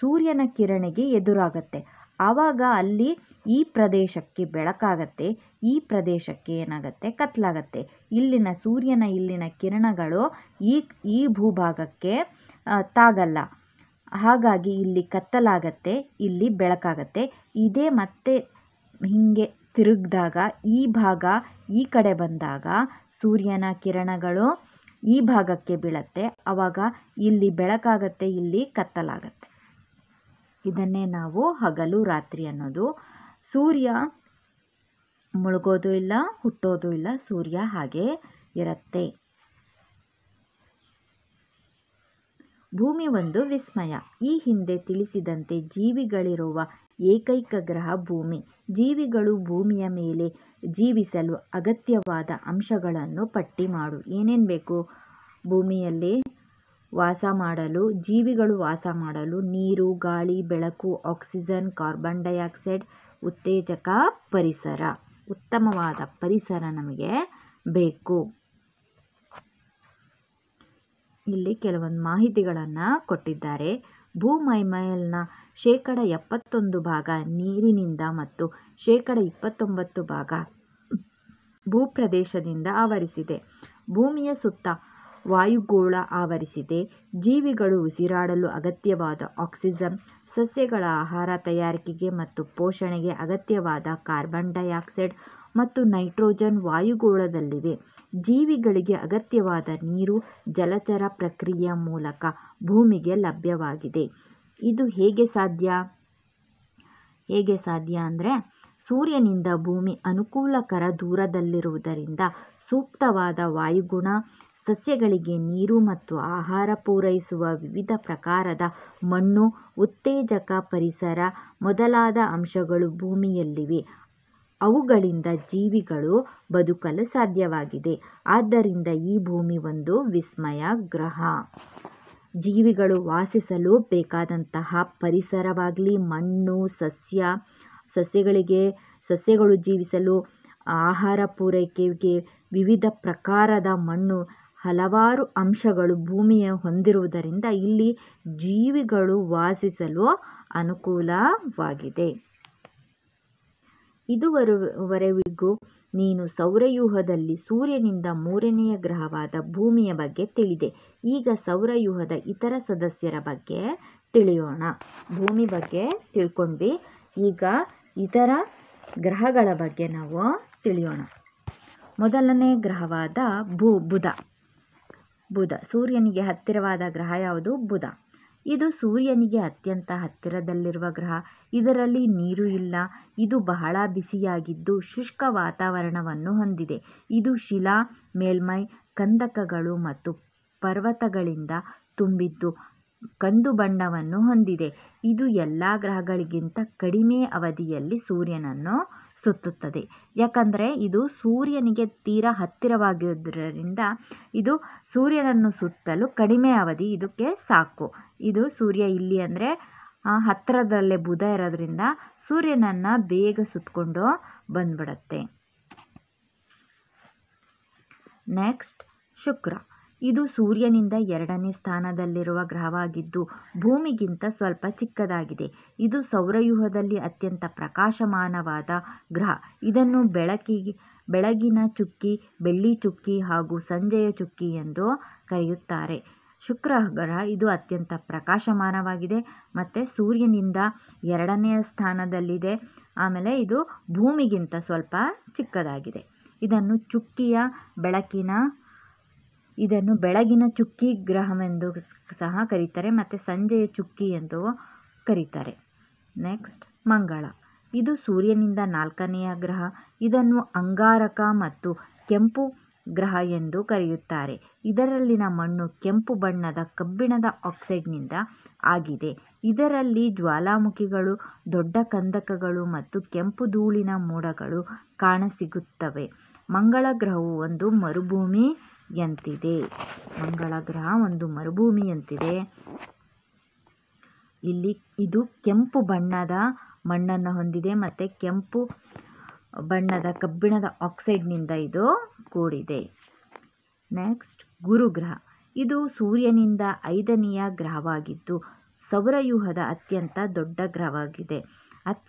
ಸೂರ್ಯನ ಕಿರಣಿಗೆ ಎದುರಾಗತ್ತೆ. ಆವಾಗ ಅಲ್ಲಿ ಈ ಪ್ರದೇಶಕ್ಕೆ ಬೆಳಕಾಗತ್ತೆ, ಈ ಪ್ರದೇಶಕ್ಕೆ ಏನಾಗತ್ತೆ, ಕತ್ಲಾಗತ್ತೆ. ಸೂರ್ಯನ ಕಿರಣಗಳು ಈ ಭೂಭಾಗಕ್ಕೆ ತಾಗಲ್ಲ. ಹಾಗಾಗಿ ಇಲ್ಲಿ ಕತ್ತಲಾಗತ್ತೆ, ಇಲ್ಲಿ ಬೆಳಕಾಗತ್ತೆ. ಇದೇ ಮತ್ತೆ ಹಿಂಗೆ ತಿರುಗಿದಾಗ ಈ ಭಾಗ ಈ ಕಡೆ ಬಂದಾಗ ಸೂರ್ಯನ ಕಿರಣಗಳು ಈ ಭಾಗಕ್ಕೆ ಬೀಳತ್ತೆ. ಆವಾಗ ಇಲ್ಲಿ ಬೆಳಕಾಗತ್ತೆ, ಇಲ್ಲಿ ಕತ್ತಲಾಗತ್ತೆ. ಇದನ್ನೇ ನಾವು ಹಗಲು ರಾತ್ರಿ ಅನ್ನೋದು. ಸೂರ್ಯ ಮುಳುಗೋದು ಇಲ್ಲ, ಹುಟ್ಟೋದು ಇಲ್ಲ, ಸೂರ್ಯ ಹಾಗೆ ಇರುತ್ತೆ. ಭೂಮಿ ಒಂದು ವಿಸ್ಮಯ. ಈ ಹಿಂದೆ ತಿಳಿಸಿದಂತೆ ಜೀವಿಗಳಿರುವ ಏಕೈಕ ಗ್ರಹ ಭೂಮಿ. ಜೀವಿಗಳು ಭೂಮಿಯ ಮೇಲೆ ಜೀವಿಸಲು ಅಗತ್ಯವಾದ ಅಂಶಗಳನ್ನು ಪಟ್ಟಿ ಮಾಡು. ಏನೇನು ಬೇಕು ಭೂಮಿಯಲ್ಲಿ ಜೀವಿಗಳು ವಾಸ ಮಾಡಲು? ನೀರು, ಗಾಳಿ, ಬೆಳಕು, ಆಕ್ಸಿಜನ್, ಕಾರ್ಬನ್ ಡೈಆಕ್ಸೈಡ್, ಉತ್ತೇಜಕ, ಪರಿಸರ. ಉತ್ತಮವಾದ ಪರಿಸರ ನಮಗೆ ಬೇಕು. ಇಲ್ಲಿ ಕೆಲವೊಂದು ಮಾಹಿತಿಗಳನ್ನು ಕೊಟ್ಟಿದ್ದಾರೆ. ಭೂಮೈಮೇಲ್ನ 71% ನೀರಿನಿಂದ ಮತ್ತು 29% ಭೂಪ್ರದೇಶದಿಂದ ಆವರಿಸಿದೆ. ಭೂಮಿಯ ಸುತ್ತ ವಾಯುಗೋಳ ಆವರಿಸಿದೆ. ಜೀವಿಗಳು ಉಸಿರಾಡಲು ಅಗತ್ಯವಾದ ಆಕ್ಸಿಜನ್, ಸಸ್ಯಗಳ ಆಹಾರ ತಯಾರಿಕೆಗೆ ಮತ್ತು ಪೋಷಣೆಗೆ ಅಗತ್ಯವಾದ ಕಾರ್ಬನ್ ಡೈಆಕ್ಸೈಡ್ ಮತ್ತು ನೈಟ್ರೋಜನ್ ವಾಯುಗೋಳದಲ್ಲಿವೆ. ಜೀವಿಗಳಿಗೆ ಅಗತ್ಯವಾದ ನೀರು ಜಲಚರ ಪ್ರಕ್ರಿಯೆಯ ಮೂಲಕ ಭೂಮಿಗೆ ಲಭ್ಯವಾಗಿದೆ. ಇದು ಹೇಗೆ ಸಾಧ್ಯ ಅಂದರೆ ಸೂರ್ಯನಿಂದ ಭೂಮಿ ಅನುಕೂಲಕರ ದೂರದಲ್ಲಿರುವುದರಿಂದ ಸೂಕ್ತವಾದ ವಾಯುಗುಣ, ಸಸ್ಯಗಳಿಗೆ ನೀರು ಮತ್ತು ಆಹಾರ ಪೂರೈಸುವ ವಿವಿಧ ಪ್ರಕಾರದ ಮಣ್ಣು, ಉತ್ತೇಜಕ ಪರಿಸರ ಮೊದಲಾದ ಅಂಶಗಳು ಭೂಮಿಯಲ್ಲಿವೆ. ಅವುಗಳಿಂದ ಜೀವಿಗಳು ಬದುಕಲು ಸಾಧ್ಯವಾಗಿದೆ. ಆದ್ದರಿಂದ ಈ ಭೂಮಿ ಒಂದು ವಿಸ್ಮಯ ಗ್ರಹ. ಜೀವಿಗಳು ವಾಸಿಸಲು ಬೇಕಾದಂತಹ ಪರಿಸರವಾಗಲಿ, ಮಣ್ಣು, ಸಸ್ಯಗಳು ಜೀವಿಸಲು ಆಹಾರ ಪೂರೈಕೆಗೆ ವಿವಿಧ ಪ್ರಕಾರದ ಮಣ್ಣು, ಹಲವಾರು ಅಂಶಗಳು ಭೂಮಿಯ ಹೊಂದಿರುವುದರಿಂದ ಇಲ್ಲಿ ಜೀವಿಗಳು ವಾಸಿಸಲು ಅನುಕೂಲವಾಗಿದೆ. ಇದುವರೆವಿಗೂ ನೀನು ಸೌರವ್ಯೂಹದಲ್ಲಿ ಸೂರ್ಯನಿಂದ 3ನೇ ಗ್ರಹವಾದ ಭೂಮಿಯ ಬಗ್ಗೆ ತಿಳಿದೆ. ಈಗ ಸೌರವ್ಯೂಹದ ಇತರ ಸದಸ್ಯರ ಬಗ್ಗೆ ತಿಳಿಯೋಣ. ಭೂಮಿ ಬಗ್ಗೆ ತಿಳ್ಕೊಂಡ್ವಿ. ಈಗ ಇತರ ಗ್ರಹಗಳ ಬಗ್ಗೆ ನಾವು ತಿಳಿಯೋಣ. ಮೊದಲನೇ ಗ್ರಹವಾದ ಬುಧ. ಸೂರ್ಯನಿಗೆ ಹತ್ತಿರವಾದ ಗ್ರಹ ಯಾವುದು? ಬುಧ. ಇದು ಸೂರ್ಯನಿಗೆ ಅತ್ಯಂತ ಹತ್ತಿರದಲ್ಲಿರುವ ಗ್ರಹ. ಇದರಲ್ಲಿ ನೀರು ಇಲ್ಲ. ಇದು ಬಹಳ ಬಿಸಿಯಾಗಿದ್ದು ಶುಷ್ಕ ವಾತಾವರಣವನ್ನು ಹೊಂದಿದೆ. ಇದು ಶಿಲಾ ಮೇಲ್ಮೈ, ಕಂದಕಗಳು ಮತ್ತು ಪರ್ವತಗಳಿಂದ ತುಂಬಿದ್ದು ಕಂದು ಬಣ್ಣವನ್ನು ಹೊಂದಿದೆ. ಇದು ಎಲ್ಲ ಗ್ರಹಗಳಿಗಿಂತ ಕಡಿಮೆ ಅವಧಿಯಲ್ಲಿ ಸೂರ್ಯನನ್ನು ಸುತ್ತುತ್ತದೆ. ಯಾಕಂದರೆ ಇದು ಸೂರ್ಯನಿಗೆ ತೀರಾ ಹತ್ತಿರವಾಗಿರುವುದರಿಂದ ಇದು ಸೂರ್ಯನನ್ನು ಸುತ್ತಲು ಕಡಿಮೆ ಅವಧಿ ಇದಕ್ಕೆ ಸಾಕು. ಇದು ಸೂರ್ಯ ಇಲ್ಲಿ ಅಂದರೆ ಹತ್ತಿರದಲ್ಲೇ ಬುಧ ಇರೋದ್ರಿಂದ ಸೂರ್ಯನನ್ನು ಬೇಗ ಸುತ್ತಕೊಂಡು ಬಂದ್ಬಿಡತ್ತೆ. ನೆಕ್ಸ್ಟ್ ಶುಕ್ರ. ಇದು ಸೂರ್ಯನಿಂದ 2ನೇ ಸ್ಥಾನದಲ್ಲಿರುವ ಗ್ರಹವಾಗಿದ್ದು ಭೂಮಿಗಿಂತ ಸ್ವಲ್ಪ ಚಿಕ್ಕದಾಗಿದೆ. ಇದು ಸೌರವ್ಯೂಹದಲ್ಲಿ ಅತ್ಯಂತ ಪ್ರಕಾಶಮಾನವಾದ ಗ್ರಹ. ಇದನ್ನು ಬೆಳಗಿನ ಚುಕ್ಕಿ, ಬೆಳ್ಳಿ ಚುಕ್ಕಿ ಹಾಗೂ ಸಂಜೆಯ ಚುಕ್ಕಿ ಎಂದು ಕರೆಯುತ್ತಾರೆ. ಶುಕ್ರ ಗ್ರಹ ಇದು ಅತ್ಯಂತ ಪ್ರಕಾಶಮಾನವಾಗಿದೆ ಮತ್ತು ಸೂರ್ಯನಿಂದ 2ನೇ ಸ್ಥಾನದಲ್ಲಿದೆ. ಆಮೇಲೆ ಇದು ಭೂಮಿಗಿಂತ ಸ್ವಲ್ಪ ಚಿಕ್ಕದಾಗಿದೆ. ಇದನ್ನು ಬೆಳಗಿನ ಚುಕ್ಕಿ ಗ್ರಹವೆಂದು ಸಹ ಕರೀತಾರೆ ಮತ್ತು ಸಂಜೆಯ ಚುಕ್ಕಿ ಎಂದು ಕರೀತಾರೆ. ನೆಕ್ಸ್ಟ್ ಮಂಗಳ. ಇದು ಸೂರ್ಯನಿಂದ 4ನೆಯ ಗ್ರಹ. ಇದನ್ನು ಅಂಗಾರಕ ಮತ್ತು ಕೆಂಪು ಗ್ರಹ ಎಂದು ಕರೆಯುತ್ತಾರೆ. ಇದರಲ್ಲಿನ ಮಣ್ಣು ಕೆಂಪು ಬಣ್ಣದ ಕಬ್ಬಿಣದ ಆಕ್ಸೈಡ್ನಿಂದ ಆಗಿದೆ. ಇದರಲ್ಲಿ ಜ್ವಾಲಾಮುಖಿಗಳು, ದೊಡ್ಡ ಕಂದಕಗಳು ಮತ್ತು ಕೆಂಪು ಧೂಳಿನ ಮೋಡಗಳು ಕಾಣಸಿಗುತ್ತವೆ. ಮಂಗಳ ಗ್ರಹವು ಒಂದು ಮರುಭೂಮಿಯಂತಿದೆ. ಇದು ಕೆಂಪು ಬಣ್ಣದ ಮಣ್ಣನ್ನು ಹೊಂದಿದೆ ಮತ್ತು ಕೆಂಪು ಬಣ್ಣದ ಕಬ್ಬಿಣದ ಆಕ್ಸೈಡ್ನಿಂದ ಇದು ಕೂಡಿದೆ. ನೆಕ್ಸ್ಟ್ ಗುರುಗ್ರಹ. ಇದು ಸೂರ್ಯನಿಂದ 5ನೆಯ ಗ್ರಹವಾಗಿದ್ದು ಸೌರವ್ಯೂಹದ ಅತ್ಯಂತ ದೊಡ್ಡ ಗ್ರಹವಾಗಿದೆ.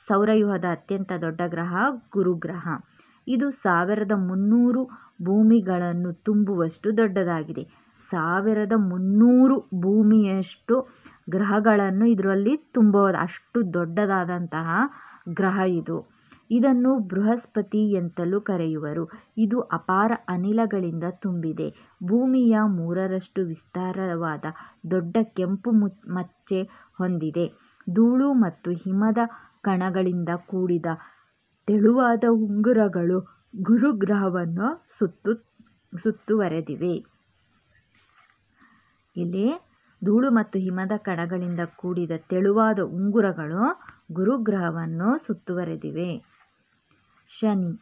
ಸೌರವ್ಯೂಹದ ಅತ್ಯಂತ ದೊಡ್ಡ ಗ್ರಹ ಗುರುಗ್ರಹ. ಇದು 1300 ಭೂಮಿಗಳನ್ನು ತುಂಬುವಷ್ಟು ದೊಡ್ಡದಾಗಿದೆ. 1300 ಭೂಮಿಯಷ್ಟು ಗ್ರಹಗಳನ್ನು ಇದರಲ್ಲಿ ತುಂಬಬಹುದು. ಅಷ್ಟು ದೊಡ್ಡದಾದಂತಹ ಗ್ರಹ ಇದು. ಇದನ್ನು ಬೃಹಸ್ಪತಿ ಎಂತಲೂ ಕರೆಯುವರು. ಇದು ಅಪಾರ ಅನಿಲಗಳಿಂದ ತುಂಬಿದೆ. ಭೂಮಿಯ 3ರಷ್ಟು ವಿಸ್ತಾರವಾದ ದೊಡ್ಡ ಕೆಂಪು ಮಚ್ಚೆ ಹೊಂದಿದೆ. ಧೂಳು ಮತ್ತು ಹಿಮದ ಕಣಗಳಿಂದ ಕೂಡಿದ ತೆಳುವಾದ ಉಂಗುರಗಳು ಗುರುಗ್ರಹವನ್ನು ಸುತ್ತುವರೆದಿವೆ. ಇಲ್ಲಿ ಧೂಳು ಮತ್ತು ಹಿಮದ ಕಣಗಳಿಂದ ಕೂಡಿದ ತೆಳುವಾದ ಉಂಗುರಗಳು ಗುರುಗ್ರಹವನ್ನು ಸುತ್ತುವರೆದಿವೆ. ಶನಿ.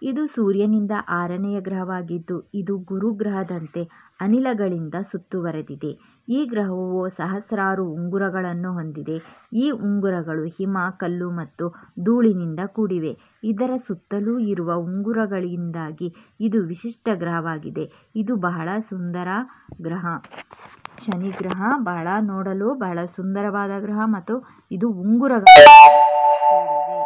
ಇದು ಸೂರ್ಯನಿಂದ 6ನೆಯ ಗ್ರಹವಾಗಿದ್ದು ಇದು ಗುರುಗ್ರಹದಂತೆ ಅನಿಲಗಳಿಂದ ಸುತ್ತುವರೆದಿದೆ. ಈ ಗ್ರಹವು ಸಹಸ್ರಾರು ಉಂಗುರಗಳನ್ನು ಹೊಂದಿದೆ. ಈ ಉಂಗುರಗಳು ಹಿಮ, ಕಲ್ಲು ಮತ್ತು ಧೂಳಿನಿಂದ ಕೂಡಿವೆ. ಇದರ ಸುತ್ತಲೂ ಇರುವ ಉಂಗುರಗಳಿಂದಾಗಿ ಇದು ವಿಶಿಷ್ಟ ಗ್ರಹವಾಗಿದೆ. ಇದು ಬಹಳ ಸುಂದರ ಗ್ರಹ. ಶನಿ ಗ್ರಹ ನೋಡಲು ಬಹಳ ಸುಂದರವಾದ ಗ್ರಹ ಮತ್ತು ಇದು ಉಂಗುರಗಳಿಂದ ಕೂಡಿದೆ.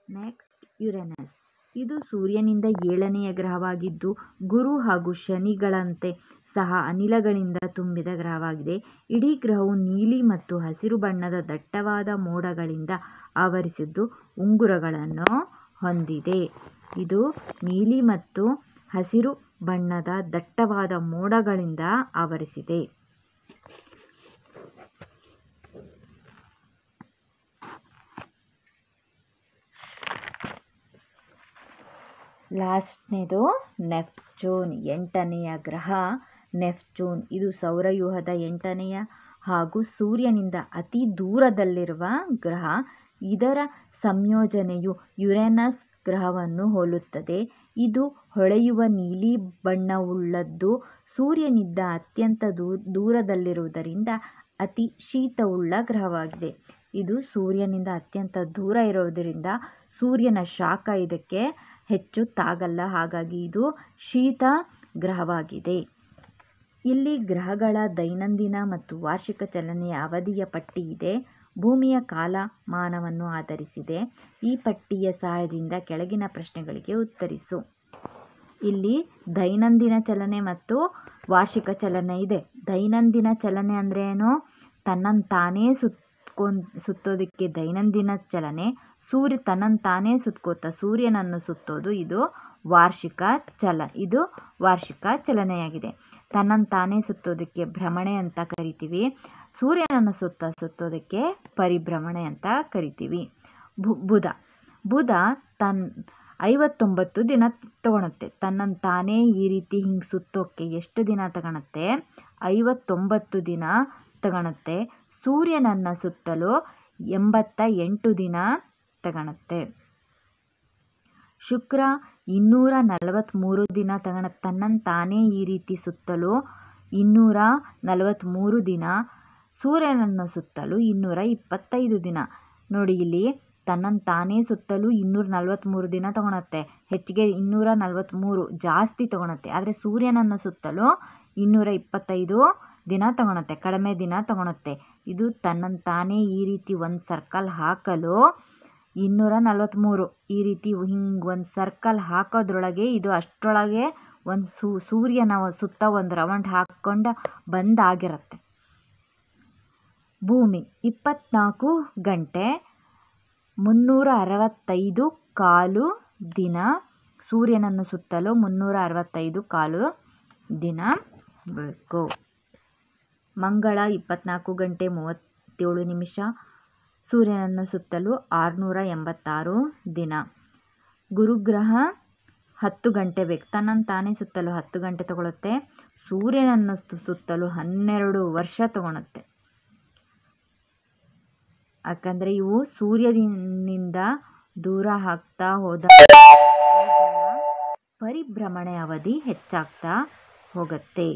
Next Uranus. ಇದು ಸೂರ್ಯನಿಂದ 7ನೆಯ ಗ್ರಹವಾಗಿದ್ದು ಗುರು ಹಾಗೂ ಶನಿಗಳಂತೆ ಸಹ ಅನಿಲಗಳಿಂದ ತುಂಬಿದ ಗ್ರಹವಾಗಿದೆ. ಇಡೀ ಗ್ರಹವು ನೀಲಿ ಮತ್ತು ಹಸಿರು ಬಣ್ಣದ ದಟ್ಟವಾದ ಮೋಡಗಳಿಂದ ಆವರಿಸಿದ್ದು ಉಂಗುರಗಳನ್ನು ಹೊಂದಿದೆ. ಇದು ನೀಲಿ ಮತ್ತು ಹಸಿರು ಬಣ್ಣದ ದಟ್ಟವಾದ ಮೋಡಗಳಿಂದ ಆವರಿಸಿದೆ. ಲಾಸ್ಟ್ನೇದು ನೆಪ್ಚೂನ್. 8ನೆಯ ಗ್ರಹ ನೆಪ್ಚೂನ್. ಇದು ಸೌರವ್ಯೂಹದ 8ನೆಯ ಹಾಗೂ ಸೂರ್ಯನಿಂದ ಅತಿ ದೂರದಲ್ಲಿರುವ ಗ್ರಹ. ಇದರ ಸಂಯೋಜನೆಯು ಯುರೇನಸ್ ಗ್ರಹವನ್ನು ಹೋಲುತ್ತದೆ. ಇದು ಹೊಳೆಯುವ ನೀಲಿ ಬಣ್ಣವುಳ್ಳದ್ದು. ಸೂರ್ಯನಿಂದ ಅತ್ಯಂತ ದೂರದಲ್ಲಿರುವುದರಿಂದ ಅತಿ ಶೀತವುಳ್ಳ ಗ್ರಹವಾಗಿದೆ. ಇದು ಸೂರ್ಯನಿಂದ ಅತ್ಯಂತ ದೂರ ಇರುವುದರಿಂದ ಸೂರ್ಯನ ಶಾಖ ಇದಕ್ಕೆ ಹೆಚ್ಚು ತಾಗಲ್ಲ. ಹಾಗಾಗಿ ಇದು ಶೀತ ಗ್ರಹವಾಗಿದೆ. ಇಲ್ಲಿ ಗ್ರಹಗಳ ದೈನಂದಿನ ಮತ್ತು ವಾರ್ಷಿಕ ಚಲನೆಯ ಅವಧಿಯ ಪಟ್ಟಿ ಇದೆ. ಭೂಮಿಯ ಕಾಲಮಾನವನ್ನು ಆಧರಿಸಿದೆ. ಈ ಪಟ್ಟಿಯ ಸಹಾಯದಿಂದ ಕೆಳಗಿನ ಪ್ರಶ್ನೆಗಳಿಗೆ ಉತ್ತರಿಸು. ಇಲ್ಲಿ ದೈನಂದಿನ ಚಲನೆ ಮತ್ತು ವಾರ್ಷಿಕ ಚಲನೆ ಇದೆ. ದೈನಂದಿನ ಚಲನೆ ಅಂದರೆ ಏನು? ತನ್ನಂತಾನೇ ಸುತ್ತೋದಕ್ಕೆ ದೈನಂದಿನ ಚಲನೆ. ಸೂರ್ಯ ತನ್ನಂತಾನೇ ಸುತ್ಕೋತಾ ಸೂರ್ಯನನ್ನು ಸುತ್ತೋದು ಇದು ವಾರ್ಷಿಕ ಚಲನೆಯಾಗಿದೆ. ತನ್ನಂತಾನೇ ಸುತ್ತೋದಕ್ಕೆ ಭ್ರಮಣೆ ಅಂತ ಕರಿತೀವಿ. ಸೂರ್ಯನನ್ನು ಸುತ್ತೋದಕ್ಕೆ ಪರಿಭ್ರಮಣೆ ಅಂತ ಕರಿತೀವಿ. ಬುಧ 59 ದಿನ ತಗೊಳುತ್ತೆ. ತನ್ನನ್ನು ತಾನೇ ಈ ರೀತಿ ಹಿಂಗೆ ಸುತ್ತೋಕ್ಕೆ ಎಷ್ಟು ದಿನ ತಗೊಳುತ್ತೆ? 59 ದಿನ ತಗೊಳುತ್ತೆ. ಸೂರ್ಯನನ್ನು ಸುತ್ತಲು 88 ದಿನ ತಗೊಳುತ್ತೆ. ಶುಕ್ರ 243 ದಿನ ತಗೊಳುತ್ತೆ. ತನ್ನನ್ನು ತಾನೇ ಈ ರೀತಿ ಸುತ್ತಲು 243 ದಿನ. ಸೂರ್ಯನನ್ನು ಸುತ್ತಲು 225 ದಿನ. ನೋಡಿ ಇಲ್ಲಿ ತನ್ನನ್ನು ತಾನೇ ಸುತ್ತಲು 243 ದಿನ ತಗೊಳುತ್ತೆ. ಹೆಚ್ಚಿಗೆ 243 ಜಾಸ್ತಿ ತಗೊಳುತ್ತೆ. ಆದರೆ ಸೂರ್ಯನನ್ನು ಸುತ್ತಲು 225 ದಿನ ತಗೊಳುತ್ತೆ, ಕಡಿಮೆ ದಿನ ತಗೊಳುತ್ತೆ. ಇದು ತನ್ನನ್ನು ತಾನೇ ಈ ರೀತಿ ಒಂದು ಸರ್ಕಲ್ ಹಾಕಲು 243 ಈ ರೀತಿ ಹಿಂಗೆ ಒಂದು ಸರ್ಕಲ್ ಹಾಕೋದ್ರೊಳಗೆ ಇದು ಅಷ್ಟರೊಳಗೆ ಒಂದು ಸೂರ್ಯನ ಸುತ್ತ ಒಂದು ರೌಂಡ್ ಹಾಕ್ಕೊಂಡು ಬಂದಾಗಿರುತ್ತೆ. ಭೂಮಿ 24 ಗಂಟೆ 365 ಕಾಲು ದಿನ. ಸೂರ್ಯನನ್ನು ಸುತ್ತಲು 365 ಕಾಲು ದಿನ ಬೇಕು. ಮಂಗಳ 24 ಗಂಟೆ 37 ನಿಮಿಷ. ಸೂರ್ಯನನ್ನು ಸುತ್ತಲು 686 ದಿನ. ಗುರುಗ್ರಹ 10 ಗಂಟೆ ಬೇಕು. ತನ್ನನ್ನು ತಾನೇ ಸುತ್ತಲು 10 ಗಂಟೆ ತಗೊಳುತ್ತೆ. ಸೂರ್ಯನನ್ನು ಸುತ್ತಲು 12 ವರ್ಷ ತಗೊಳುತ್ತೆ. ಯಾಕಂದರೆ ಇವು ಸೂರ್ಯನಿಂದ ದೂರ ಆಗ್ತಾ ಹೋದ ಪರಿಭ್ರಮಣೆ ಅವಧಿ ಹೆಚ್ಚಾಗ್ತಾ ಹೋಗುತ್ತೆ.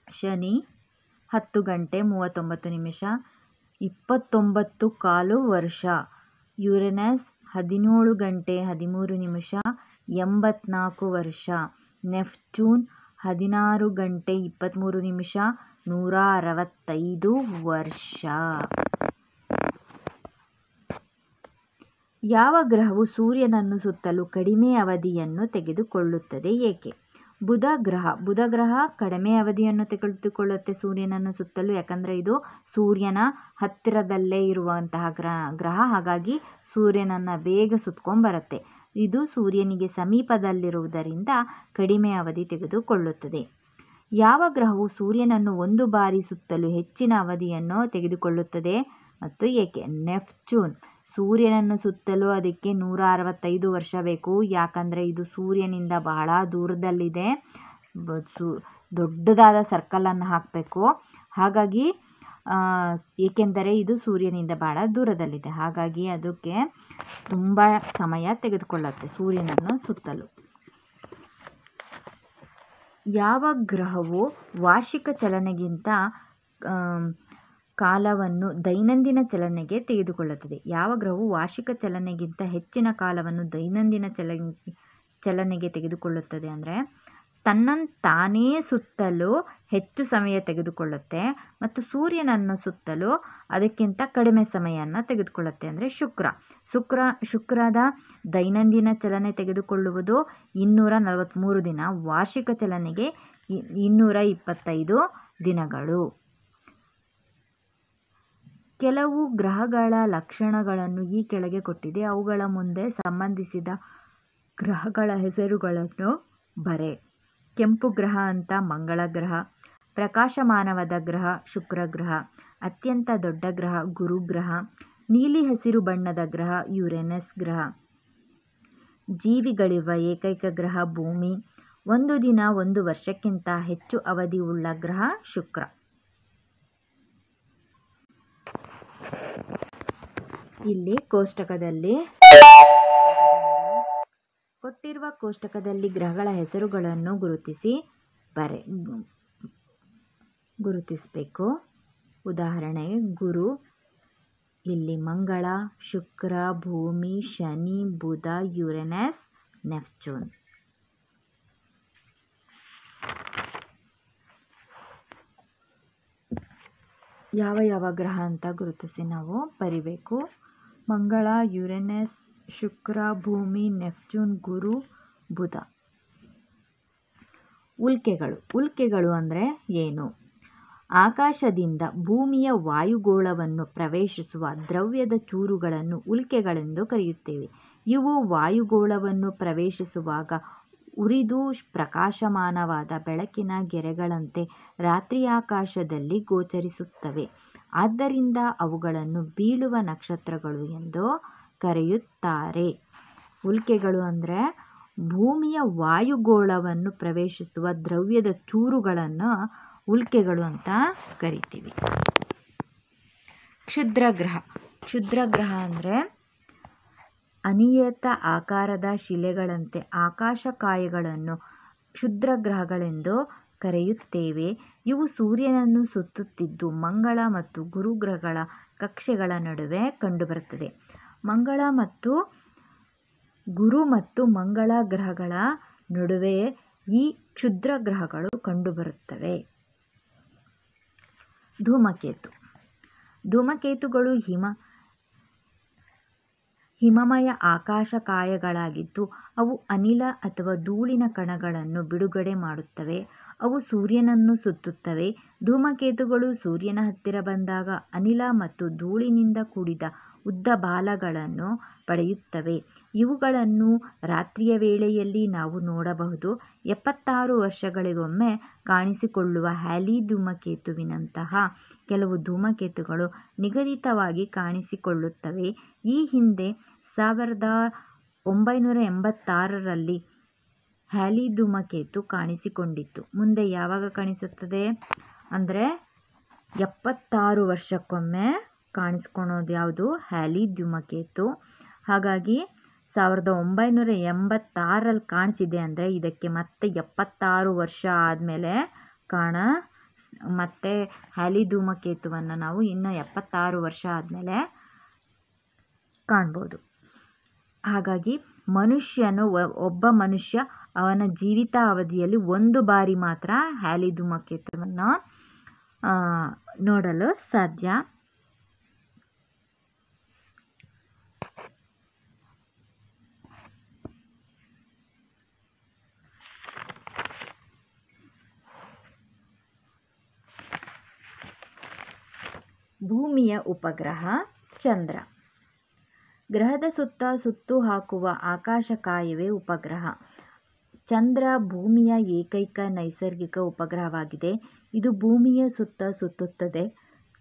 ಶನಿ 10 ಗಂಟೆ 39 ನಿಮಿಷ 29 ಕಾಲು ವರ್ಷ. ಯುರೇನಸ್ 17 ಗಂಟೆ 13 ನಿಮಿಷ 84 ವರ್ಷ. ನೆಪ್ಚೂನ್ 16 ಗಂಟೆ 23 ನಿಮಿಷ 165 ವರ್ಷ. ಯಾವ ಗ್ರಹವು ಸೂರ್ಯನನ್ನು ಸುತ್ತಲು ಕಡಿಮೆ ಅವಧಿಯನ್ನು ತೆಗೆದುಕೊಳ್ಳುತ್ತದೆ? ಏಕೆ? ಬುಧ ಗ್ರಹ ಕಡಿಮೆ ಅವಧಿಯನ್ನು ತೆಗೆದುಕೊಳ್ಳುತ್ತೆ ಸೂರ್ಯನನ್ನು ಸುತ್ತಲು. ಯಾಕಂದರೆ ಇದು ಸೂರ್ಯನ ಹತ್ತಿರದಲ್ಲೇ ಇರುವಂತಹ ಗ್ರಹ. ಹಾಗಾಗಿ ಸೂರ್ಯನನ್ನು ಬೇಗ ಸುತ್ಕೊಂಡ್ಬರುತ್ತೆ. ಇದು ಸೂರ್ಯನಿಗೆ ಸಮೀಪದಲ್ಲಿರುವುದರಿಂದ ಕಡಿಮೆ ಅವಧಿ ತೆಗೆದುಕೊಳ್ಳುತ್ತದೆ. ಯಾವ ಗ್ರಹವು ಸೂರ್ಯನನ್ನು ಒಂದು ಬಾರಿ ಸುತ್ತಲು ಹೆಚ್ಚಿನ ಅವಧಿಯನ್ನು ತೆಗೆದುಕೊಳ್ಳುತ್ತದೆ ಮತ್ತು ಏಕೆ? ನೆಪ್ಚೂನ್. ಸೂರ್ಯನನ್ನು ಸುತ್ತಲು ಅದಕ್ಕೆ 165 ವರ್ಷ ಬೇಕು. ಯಾಕಂದರೆ ಇದು ಸೂರ್ಯನಿಂದ ಬಹಳ ದೂರದಲ್ಲಿದೆ. ದೊಡ್ಡದಾದ ಸರ್ಕಲನ್ನು ಹಾಕಬೇಕು. ಹಾಗಾಗಿ ಏಕೆಂದರೆ ಇದು ಸೂರ್ಯನಿಂದ ಬಹಳ ದೂರದಲ್ಲಿದೆ. ಹಾಗಾಗಿ ಅದಕ್ಕೆ ತುಂಬ ಸಮಯ ತೆಗೆದುಕೊಳ್ಳುತ್ತೆ ಸೂರ್ಯನನ್ನು ಸುತ್ತಲು. ಯಾವ ಗ್ರಹವು ವಾರ್ಷಿಕ ಚಲನೆಗಿಂತ ಕಾಲವನ್ನು ದೈನಂದಿನ ಚಲನೆಗೆ ತೆಗೆದುಕೊಳ್ಳುತ್ತದೆ? ಯಾವ ಗ್ರಹವು ವಾರ್ಷಿಕ ಚಲನೆಗಿಂತ ಹೆಚ್ಚಿನ ಕಾಲವನ್ನು ದೈನಂದಿನ ಚಲನೆಗೆ ತೆಗೆದುಕೊಳ್ಳುತ್ತದೆ ಅಂದರೆ ತನ್ನನ್ನು ತಾನೇ ಸುತ್ತಲು ಹೆಚ್ಚು ಸಮಯ ತೆಗೆದುಕೊಳ್ಳುತ್ತೆ ಮತ್ತು ಸೂರ್ಯನನ್ನು ಸುತ್ತಲು ಅದಕ್ಕಿಂತ ಕಡಿಮೆ ಸಮಯವನ್ನು ತೆಗೆದುಕೊಳ್ಳುತ್ತೆ ಅಂದರೆ ಶುಕ್ರದ ದೈನಂದಿನ ಚಲನೆ ತೆಗೆದುಕೊಳ್ಳುವುದು 243 ದಿನ. ವಾರ್ಷಿಕ ಚಲನೆಗೆ 225 ದಿನಗಳು. ಕೆಲವು ಗ್ರಹಗಳ ಲಕ್ಷಣಗಳನ್ನು ಈ ಕೆಳಗೆ ಕೊಟ್ಟಿದೆ. ಅವುಗಳ ಮುಂದೆ ಸಂಬಂಧಿಸಿದ ಗ್ರಹಗಳ ಹೆಸರುಗಳನ್ನು ಬರೆ. ಕೆಂಪು ಗ್ರಹ ಅಂತ ಮಂಗಳ ಗ್ರಹ. ಪ್ರಕಾಶಮಾನವಾದ ಗ್ರಹ ಶುಕ್ರ ಗ್ರಹ. ಅತ್ಯಂತ ದೊಡ್ಡ ಗ್ರಹ ಗುರು ಗ್ರಹ. ನೀಲಿ ಹಸಿರು ಬಣ್ಣದ ಗ್ರಹ ಯುರೇನಸ್ ಗ್ರಹ. ಜೀವಿಗಳಿರುವ ಏಕೈಕ ಗ್ರಹ ಭೂಮಿ. ಒಂದು ದಿನ 1 ವರ್ಷಕ್ಕಿಂತ ಹೆಚ್ಚು ಅವಧಿ ಉಳ್ಳ ಗ್ರಹ ಶುಕ್ರ. ಇಲ್ಲಿ ಕೊಟ್ಟಿರುವ ಕೋಷ್ಟಕದಲ್ಲಿ ಗ್ರಹಗಳ ಹೆಸರುಗಳನ್ನು ಗುರುತಿಸಬೇಕು. ಉದಾಹರಣೆಗೆ ಗುರು, ಇಲ್ಲಿ ಮಂಗಳ, ಶುಕ್ರ, ಭೂಮಿ, ಶನಿ, ಬುಧ, ಯುರೇನಸ್, ನೆಪ್ಚೂನ್. ಯಾವ ಗ್ರಹ ಅಂತ ಗುರುತಿಸಿ ನಾವು ಬರಿಬೇಕು. ಮಂಗಳ, ಯುರೇನಸ್, ಶುಕ್ರ, ಭೂಮಿ, ನೆಪ್ಚೂನ್, ಗುರು, ಬುಧ. ಉಲ್ಕೆಗಳು ಅಂದರೆ ಏನು? ಆಕಾಶದಿಂದ ಭೂಮಿಯ ವಾಯುಗೋಳವನ್ನು ಪ್ರವೇಶಿಸುವ ದ್ರವ್ಯದ ಚೂರುಗಳನ್ನು ಉಲ್ಕೆಗಳೆಂದು ಕರೆಯುತ್ತೇವೆ. ಇವು ವಾಯುಗೋಳವನ್ನು ಪ್ರವೇಶಿಸುವಾಗ ಉರಿದು ಪ್ರಕಾಶಮಾನವಾದ ಬೆಳಕಿನ ಗೆರೆಗಳಂತೆ ರಾತ್ರಿಯಾಕಾಶದಲ್ಲಿ ಗೋಚರಿಸುತ್ತವೆ. ಆದ್ದರಿಂದ ಅವುಗಳನ್ನು ಬೀಳುವ ನಕ್ಷತ್ರಗಳು ಎಂದು ಕರೆಯುತ್ತಾರೆ. ಉಲ್ಕೆಗಳು ಅಂದರೆ ಭೂಮಿಯ ವಾಯುಗೋಳವನ್ನು ಪ್ರವೇಶಿಸುವ ದ್ರವ್ಯದ ಚೂರುಗಳನ್ನು ಉಲ್ಕೆಗಳು ಅಂತ ಕರಿತೀವಿ. ಕ್ಷುದ್ರಗ್ರಹ. ಕ್ಷುದ್ರಗ್ರಹ ಅಂದರೆ ಅನಿಯತ ಆಕಾರದ ಶಿಲೆಗಳಂತೆ ಆಕಾಶಕಾಯಗಳನ್ನು ಕ್ಷುದ್ರಗ್ರಹಗಳೆಂದು ಕರೆಯುತ್ತೇವೆ. ಇವು ಸೂರ್ಯನನ್ನು ಸುತ್ತುತ್ತಿದ್ದು ಮಂಗಳ ಮತ್ತು ಗುರುಗ್ರಹಗಳ ಕಕ್ಷೆಗಳ ನಡುವೆ ಕಂಡುಬರುತ್ತದೆ. ಗುರು ಮತ್ತು ಮಂಗಳ ಗ್ರಹಗಳ ನಡುವೆ ಈ ಕ್ಷುದ್ರಗ್ರಹಗಳು ಕಂಡುಬರುತ್ತವೆ. ಧೂಮಕೇತು. ಧೂಮಕೇತುಗಳು ಹಿಮಮಯ ಆಕಾಶಕಾಯಗಳಾಗಿದ್ದು ಅವು ಅನಿಲ ಅಥವಾ ಧೂಳಿನ ಕಣಗಳನ್ನು ಬಿಡುಗಡೆ ಮಾಡುತ್ತವೆ. ಅವು ಸೂರ್ಯನನ್ನು ಸುತ್ತುತ್ತವೆ. ಧೂಮಕೇತುಗಳು ಸೂರ್ಯನ ಹತ್ತಿರ ಬಂದಾಗ ಅನಿಲ ಮತ್ತು ಧೂಳಿನಿಂದ ಕೂಡಿದ ಉದ್ದ ಬಾಲಗಳನ್ನು ಪಡೆಯುತ್ತವೆ. ಇವುಗಳನ್ನು ರಾತ್ರಿಯ ವೇಳೆಯಲ್ಲಿ ನಾವು ನೋಡಬಹುದು. 76 ವರ್ಷಗಳಿಗೊಮ್ಮೆ ಕಾಣಿಸಿಕೊಳ್ಳುವ ಹ್ಯಾಲಿ ಧೂಮಕೇತುವಿನಂತಹ ಕೆಲವು ಧೂಮಕೇತುಗಳು ನಿಗದಿತವಾಗಿ ಕಾಣಿಸಿಕೊಳ್ಳುತ್ತವೆ. ಈ ಹಿಂದೆ 1986ರಲ್ಲಿ ಹ್ಯಾಲಿ ಧೂಮಕೇತು ಕಾಣಿಸಿಕೊಂಡಿತ್ತು. ಮುಂದೆ ಯಾವಾಗ ಕಾಣಿಸುತ್ತದೆ ಅಂದರೆ 76 ವರ್ಷಕ್ಕೊಮ್ಮೆ ಕಾಣಿಸ್ಕೊಳ್ಳೋದು ಯಾವುದು? ಹ್ಯಾಲಿ ಧೂಮಕೇತು. ಹಾಗಾಗಿ 1986ರಲ್ಲಿ ಕಾಣಿಸಿದೆ ಅಂದರೆ ಇದಕ್ಕೆ ಮತ್ತೆ 76 ವರ್ಷ ಆದಮೇಲೆ ಮತ್ತೆ ಹ್ಯಾಲಿ ಧೂಮಕೇತುವನ್ನು ನಾವು ಇನ್ನು 76 ವರ್ಷ ಆದಮೇಲೆ ಕಾಣ್ಬೋದು. ಹಾಗಾಗಿ ಒಬ್ಬ ಮನುಷ್ಯ ಅವನ ಜೀವಿತಾವಧಿಯಲ್ಲಿ ಒಂದು ಬಾರಿ ಮಾತ್ರ ಹ್ಯಾಲಿ ಧೂಮಕೇತುವನ್ನು ನೋಡಲು ಸಾಧ್ಯ. ಭೂಮಿಯ ಉಪಗ್ರಹ ಚಂದ್ರ. ಗ್ರಹದ ಸುತ್ತ ಸುತ್ತು ಹಾಕುವ ಆಕಾಶಕಾಯವೇ ಉಪಗ್ರಹ. ಚಂದ್ರ ಭೂಮಿಯ ಏಕೈಕ ನೈಸರ್ಗಿಕ ಉಪಗ್ರಹವಾಗಿದೆ. ಇದು ಭೂಮಿಯ ಸುತ್ತ ಸುತ್ತುತ್ತದೆ.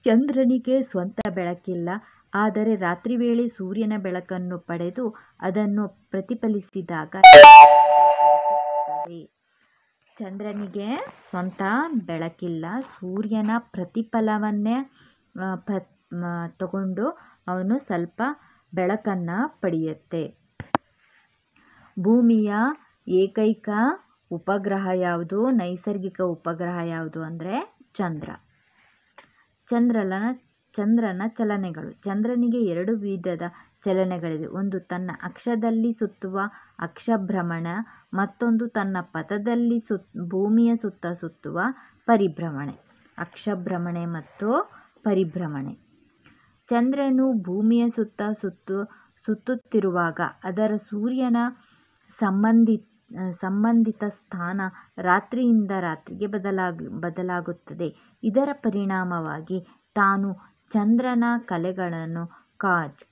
ಚಂದ್ರನಿಗೆ ಸ್ವಂತ ಬೆಳಕಿಲ್ಲ. ಆದರೆ ರಾತ್ರಿ ವೇಳೆ ಸೂರ್ಯನ ಬೆಳಕನ್ನು ಪಡೆದು ಅದನ್ನು ಪ್ರತಿಫಲಿಸಿದಾಗ ಗೋಚರಿಸುತ್ತದೆ. ಚಂದ್ರನಿಗೆ ಸ್ವಂತ ಬೆಳಕಿಲ್ಲ. ಸೂರ್ಯನ ಪ್ರತಿಫಲವನ್ನೇ ತಗೊಂಡು ಅವನು ಸ್ವಲ್ಪ ಬೆಳಕನ್ನು ಪಡೆಯುತ್ತೆ. ಭೂಮಿಯ ಏಕೈಕ ಉಪಗ್ರಹ ಯಾವುದು? ನೈಸರ್ಗಿಕ ಉಪಗ್ರಹ ಯಾವುದು ಅಂದರೆ ಚಂದ್ರ. ಚಂದ್ರನ ಚಲನೆಗಳು. ಚಂದ್ರನಿಗೆ 2 ವಿಧದ ಚಲನೆಗಳಿವೆ. ಒಂದು ತನ್ನ ಅಕ್ಷದಲ್ಲಿ ಸುತ್ತುವ ಅಕ್ಷಭ್ರಮಣ, ಮತ್ತೊಂದು ತನ್ನ ಪಥದಲ್ಲಿ ಭೂಮಿಯ ಸುತ್ತ ಸುತ್ತುವ ಪರಿಭ್ರಮಣೆ. ಅಕ್ಷಭ್ರಮಣೆ ಮತ್ತು ಪರಿಭ್ರಮಣೆ. ಚಂದ್ರನು ಭೂಮಿಯ ಸುತ್ತ ಸುತ್ತುತ್ತಿರುವಾಗ ಅದರ ಸೂರ್ಯನ ಸಂಬಂಧಿತ ಸ್ಥಾನ ರಾತ್ರಿಯಿಂದ ರಾತ್ರಿಗೆ ಬದಲಾಗುತ್ತದೆ. ಇದರ ಪರಿಣಾಮವಾಗಿ ತಾನು ಚಂದ್ರನ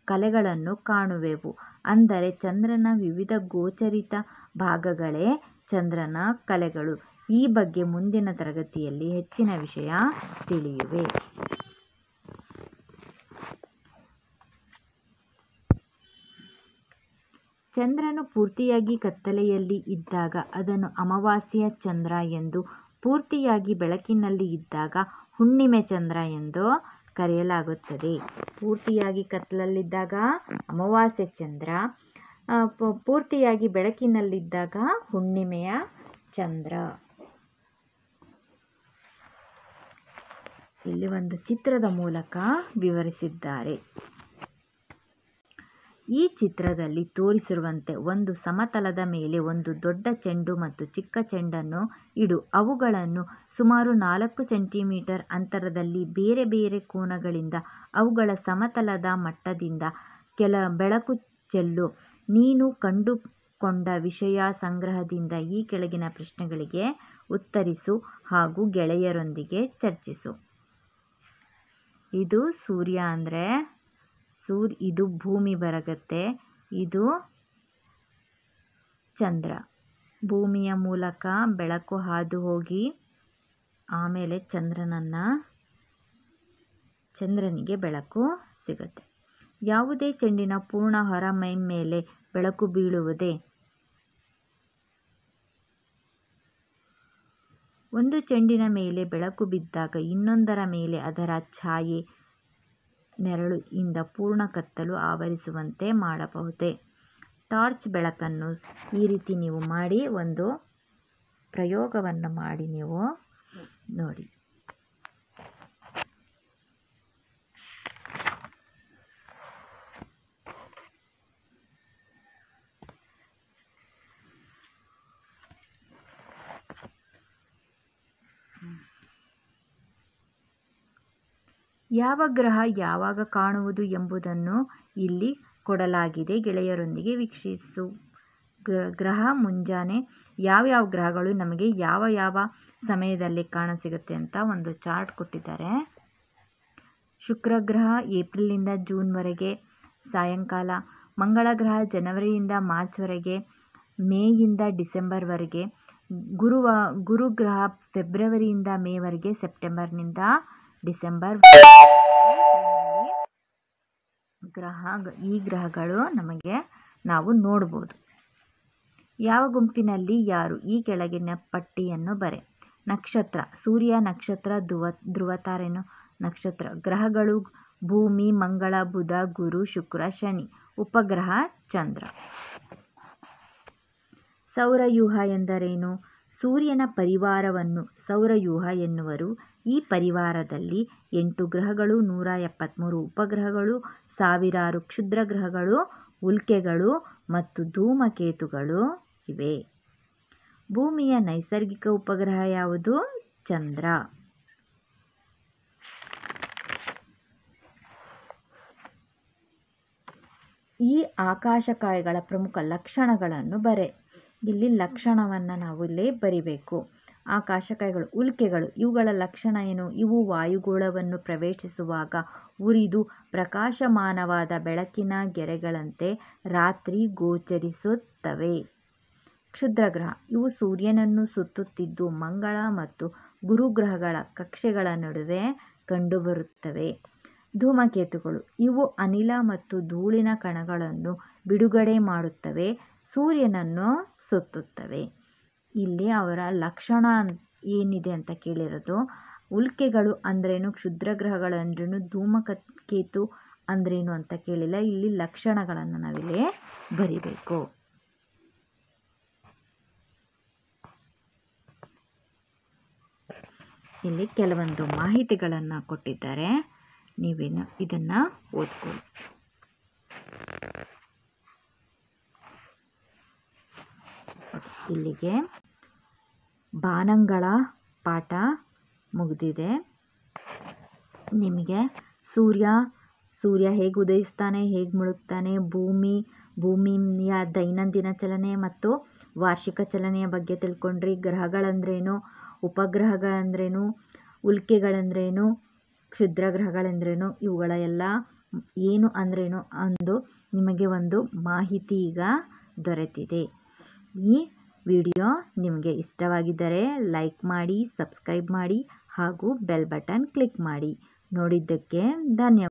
ಕಲೆಗಳನ್ನು ಕಾಣುವೆವು. ಅಂದರೆ ಚಂದ್ರನ ವಿವಿಧ ಗೋಚರಿತ ಭಾಗಗಳೇ ಚಂದ್ರನ ಕಲೆಗಳು. ಈ ಬಗ್ಗೆ ಮುಂದಿನ ತರಗತಿಯಲ್ಲಿ ಹೆಚ್ಚಿನ ವಿಷಯ ತಿಳಿಯುವೆ. ಚಂದ್ರನು ಪೂರ್ತಿಯಾಗಿ ಕತ್ತಲೆಯಲ್ಲಿ ಇದ್ದಾಗ ಅದನ್ನು ಅಮಾವಾಸ್ಯೆಯ ಚಂದ್ರ ಎಂದು, ಪೂರ್ತಿಯಾಗಿ ಬೆಳಕಿನಲ್ಲಿ ಇದ್ದಾಗ ಹುಣ್ಣಿಮೆ ಚಂದ್ರ ಎಂದು ಕರೆಯಲಾಗುತ್ತದೆ. ಪೂರ್ತಿಯಾಗಿ ಕತ್ತಲಲ್ಲಿದ್ದಾಗ ಅಮಾವಾಸ್ಯೆ ಚಂದ್ರ, ಪೂರ್ತಿಯಾಗಿ ಬೆಳಕಿನಲ್ಲಿದ್ದಾಗ ಹುಣ್ಣಿಮೆಯ ಚಂದ್ರ. ಇಲ್ಲಿ ಒಂದು ಚಿತ್ರದ ಮೂಲಕ ವಿವರಿಸಿದ್ದಾರೆ. ಈ ಚಿತ್ರದಲ್ಲಿ ತೋರಿಸಿರುವಂತೆ ಒಂದು ಸಮತಲದ ಮೇಲೆ ಒಂದು ದೊಡ್ಡ ಚೆಂಡು ಮತ್ತು ಚಿಕ್ಕ ಚೆಂಡನ್ನು ಇಡು. ಅವುಗಳನ್ನು ಸುಮಾರು 4 ಸೆಂಟಿಮೀಟರ್ ಅಂತರದಲ್ಲಿ ಬೇರೆ ಬೇರೆ ಕೋನಗಳಿಂದ ಅವುಗಳ ಸಮತಲದ ಮಟ್ಟದಿಂದ ಬೆಳಕು ಚೆಲ್ಲು. ನೀನು ಕಂಡುಕೊಂಡ ವಿಷಯ ಸಂಗ್ರಹದಿಂದ ಈ ಕೆಳಗಿನ ಪ್ರಶ್ನೆಗಳಿಗೆ ಉತ್ತರಿಸು ಹಾಗೂ ಗೆಳೆಯರೊಂದಿಗೆ ಚರ್ಚಿಸು. ಇದು ಸೂರ್ಯ ಅಂದರೆ ಇದು ಭೂಮಿ ಬರಗತ್ತೆ. ಇದು ಚಂದ್ರ. ಭೂಮಿಯ ಮೂಲಕ ಬೆಳಕು ಹಾದು ಹೋಗಿ ಆಮೇಲೆ ಚಂದ್ರನಿಗೆ ಬೆಳಕು ಸಿಗುತ್ತೆ. ಯಾವುದೇ ಚೆಂಡಿನ ಪೂರ್ಣ ಹೊರಮೈ ಮೇಲೆ ಬೆಳಕು ಬೀಳುವುದೇ? ಒಂದು ಚೆಂಡಿನ ಮೇಲೆ ಬೆಳಕು ಬಿದ್ದಾಗ ಇನ್ನೊಂದರ ಮೇಲೆ ಅದರ ಛಾಯೆ ನೆರಳು ಇಂದ ಪೂರ್ಣ ಕತ್ತಲು ಆವರಿಸುವಂತೆ ಮಾಡಬಹುದೇ? ಟಾರ್ಚ್ ಬೆಳಕನ್ನು ಈ ರೀತಿ ನೀವು ಮಾಡಿ ಒಂದು ಪ್ರಯೋಗವನ್ನು ಮಾಡಿ ನೀವು ನೋಡಿ. ಯಾವ ಗ್ರಹ ಯಾವಾಗ ಕಾಣುವುದು ಎಂಬುದನ್ನು ಇಲ್ಲಿ ಕೊಡಲಾಗಿದೆ. ಗೆಳೆಯರೊಂದಿಗೆ ವೀಕ್ಷಿಸು. ಗ್ರಹ ಮುಂಜಾನೆ ಯಾವ್ಯಾವ ಗ್ರಹಗಳು ನಮಗೆ ಯಾವ ಯಾವ ಸಮಯದಲ್ಲಿ ಕಾಣಸಿಗುತ್ತೆ ಅಂತ ಒಂದು ಚಾರ್ಟ್ ಕೊಟ್ಟಿದ್ದಾರೆ. ಶುಕ್ರ ಗ್ರಹ ಏಪ್ರಿಲ್ನಿಂದ ಜೂನ್ವರೆಗೆ ಸಾಯಂಕಾಲ, ಮಂಗಳ ಗ್ರಹ ಜನವರಿಯಿಂದ ಮಾರ್ಚ್ವರೆಗೆ, ಮೇಯಿಂದ ಡಿಸೆಂಬರ್ವರೆಗೆ, ಗುರು ಗ್ರಹ ಫೆಬ್ರವರಿಯಿಂದ ಮೇವರೆಗೆ, ಸೆಪ್ಟೆಂಬರ್ನಿಂದ ಡಿಸೆಂಬರ್ ಈ ಗ್ರಹಗಳು ನಾವು ನೋಡ್ಬೋದು. ಯಾವ ಗುಂಪಿನಲ್ಲಿ ಯಾರು? ಈ ಕೆಳಗಿನ ಪಟ್ಟಿಯನ್ನು ಬರೆ. ನಕ್ಷತ್ರ: ಸೂರ್ಯ ನಕ್ಷತ್ರ, ಧ್ರುವತಾರೆ ನಕ್ಷತ್ರ. ಗ್ರಹಗಳು: ಭೂಮಿ, ಮಂಗಳ, ಬುಧ, ಗುರು, ಶುಕ್ರ, ಶನಿ. ಉಪಗ್ರಹ: ಚಂದ್ರ. ಸೌರವ್ಯೂಹ ಎಂದರೇನು? ಸೂರ್ಯನ ಪರಿವಾರವನ್ನು ಸೌರವ್ಯೂಹ ಎನ್ನುವರು. ಈ ಪರಿವಾರದಲ್ಲಿ 8 ಗ್ರಹಗಳು, 173 ಉಪಗ್ರಹಗಳು, ಸಾವಿರಾರು ಕ್ಷುದ್ರ ಗ್ರಹಗಳು, ಉಲ್ಕೆಗಳು ಮತ್ತು ಧೂಮಕೇತುಗಳು ಇವೆ. ಭೂಮಿಯ ನೈಸರ್ಗಿಕ ಉಪಗ್ರಹ ಯಾವುದು? ಚಂದ್ರ. ಈ ಆಕಾಶಕಾಯಗಳ ಪ್ರಮುಖ ಲಕ್ಷಣಗಳನ್ನು ಬರೆ. ಇಲ್ಲಿ ಲಕ್ಷಣವನ್ನು ನಾವು ಇಲ್ಲಿ ಬರಿಬೇಕು. ಆಕಾಶಕಾಯಗಳು: ಉಲ್ಕೆಗಳು. ಇವುಗಳ ಲಕ್ಷಣ ಏನು? ಇವು ವಾಯುಗೋಳವನ್ನು ಪ್ರವೇಶಿಸುವಾಗ ಉರಿದು ಪ್ರಕಾಶಮಾನವಾದ ಬೆಳಕಿನ ಗೆರೆಗಳಂತೆ ರಾತ್ರಿ ಗೋಚರಿಸುತ್ತವೆ. ಕ್ಷುದ್ರಗ್ರಹ: ಇವು ಸೂರ್ಯನನ್ನು ಸುತ್ತುತ್ತಿದ್ದು ಮಂಗಳ ಮತ್ತು ಗುರುಗ್ರಹಗಳ ಕಕ್ಷೆಗಳ ನಡುವೆ ಕಂಡುಬರುತ್ತವೆ. ಧೂಮಕೇತುಗಳು: ಇವು ಅನಿಲ ಮತ್ತು ಧೂಳಿನ ಕಣಗಳನ್ನು ಬಿಡುಗಡೆ ಮಾಡುತ್ತವೆ, ಸೂರ್ಯನನ್ನು ಸುತ್ತುತ್ತವೆ. ಇಲ್ಲಿ ಅವರ ಲಕ್ಷಣ ಏನಿದೆ ಅಂತ ಕೇಳಿರೋದು. ಉಲ್ಕೆಗಳು ಅಂದ್ರೇನು, ಕ್ಷುದ್ರಗ್ರಹಗಳು ಅಂದ್ರೇನು, ಧೂಮಕೇತು ಅಂದ್ರೇನು ಅಂತ ಕೇಳಿಲ್ಲ. ಇಲ್ಲಿ ಲಕ್ಷಣಗಳನ್ನು ನಾವಿಲ್ಲಿ ಬರಿಬೇಕು. ಇಲ್ಲಿ ಕೆಲವೊಂದು ಮಾಹಿತಿಗಳನ್ನು ಕೊಟ್ಟಿದ್ದಾರೆ, ನೀವೇನು ಇದನ್ನ ಓದ್ಕೊಳ್ಳಿ. ಇಲ್ಲಿಗೆ ಬಾನಂಗಳ ಪಾಠ ಮುಗಿದಿದೆ. ನಿಮಗೆ ಸೂರ್ಯ ಹೇಗೆ ಉದಯಿಸ್ತಾನೆ, ಹೇಗೆ ಮುಳುಗ್ತಾನೆ, ಭೂಮಿಯ ದೈನಂದಿನ ಚಲನೆ ಮತ್ತು ವಾರ್ಷಿಕ ಚಲನೆಯ ಬಗ್ಗೆ ತಿಳ್ಕೊಂಡ್ರಿ. ಗ್ರಹಗಳಂದ್ರೇನು, ಉಪಗ್ರಹಗಳಂದ್ರೇನು, ಉಲ್ಕೆಗಳಂದ್ರೇನು, ಕ್ಷುದ್ರ ಗ್ರಹಗಳಂದ್ರೇನು, ಇವುಗಳ ಎಲ್ಲ ಏನು ಅಂದ್ರೇನು ಅಂದು ನಿಮಗೆ ಒಂದು ಮಾಹಿತಿ ಈಗ ದೊರೆತಿದೆ. ಈ ವಿಡಿಯೋ ನಿಮಗೆ ಇಷ್ಟವಾಗಿದ್ದರೆ ಲೈಕ್ ಮಾಡಿ, ಸಬ್ಸ್ಕ್ರೈಬ್ ಮಾಡಿ ಹಾಗೂ ಬೆಲ್ ಬಟನ್ ಕ್ಲಿಕ್ ಮಾಡಿ. ನೋಡಿದ್ದಕ್ಕೆ ಧನ್ಯವಾದ.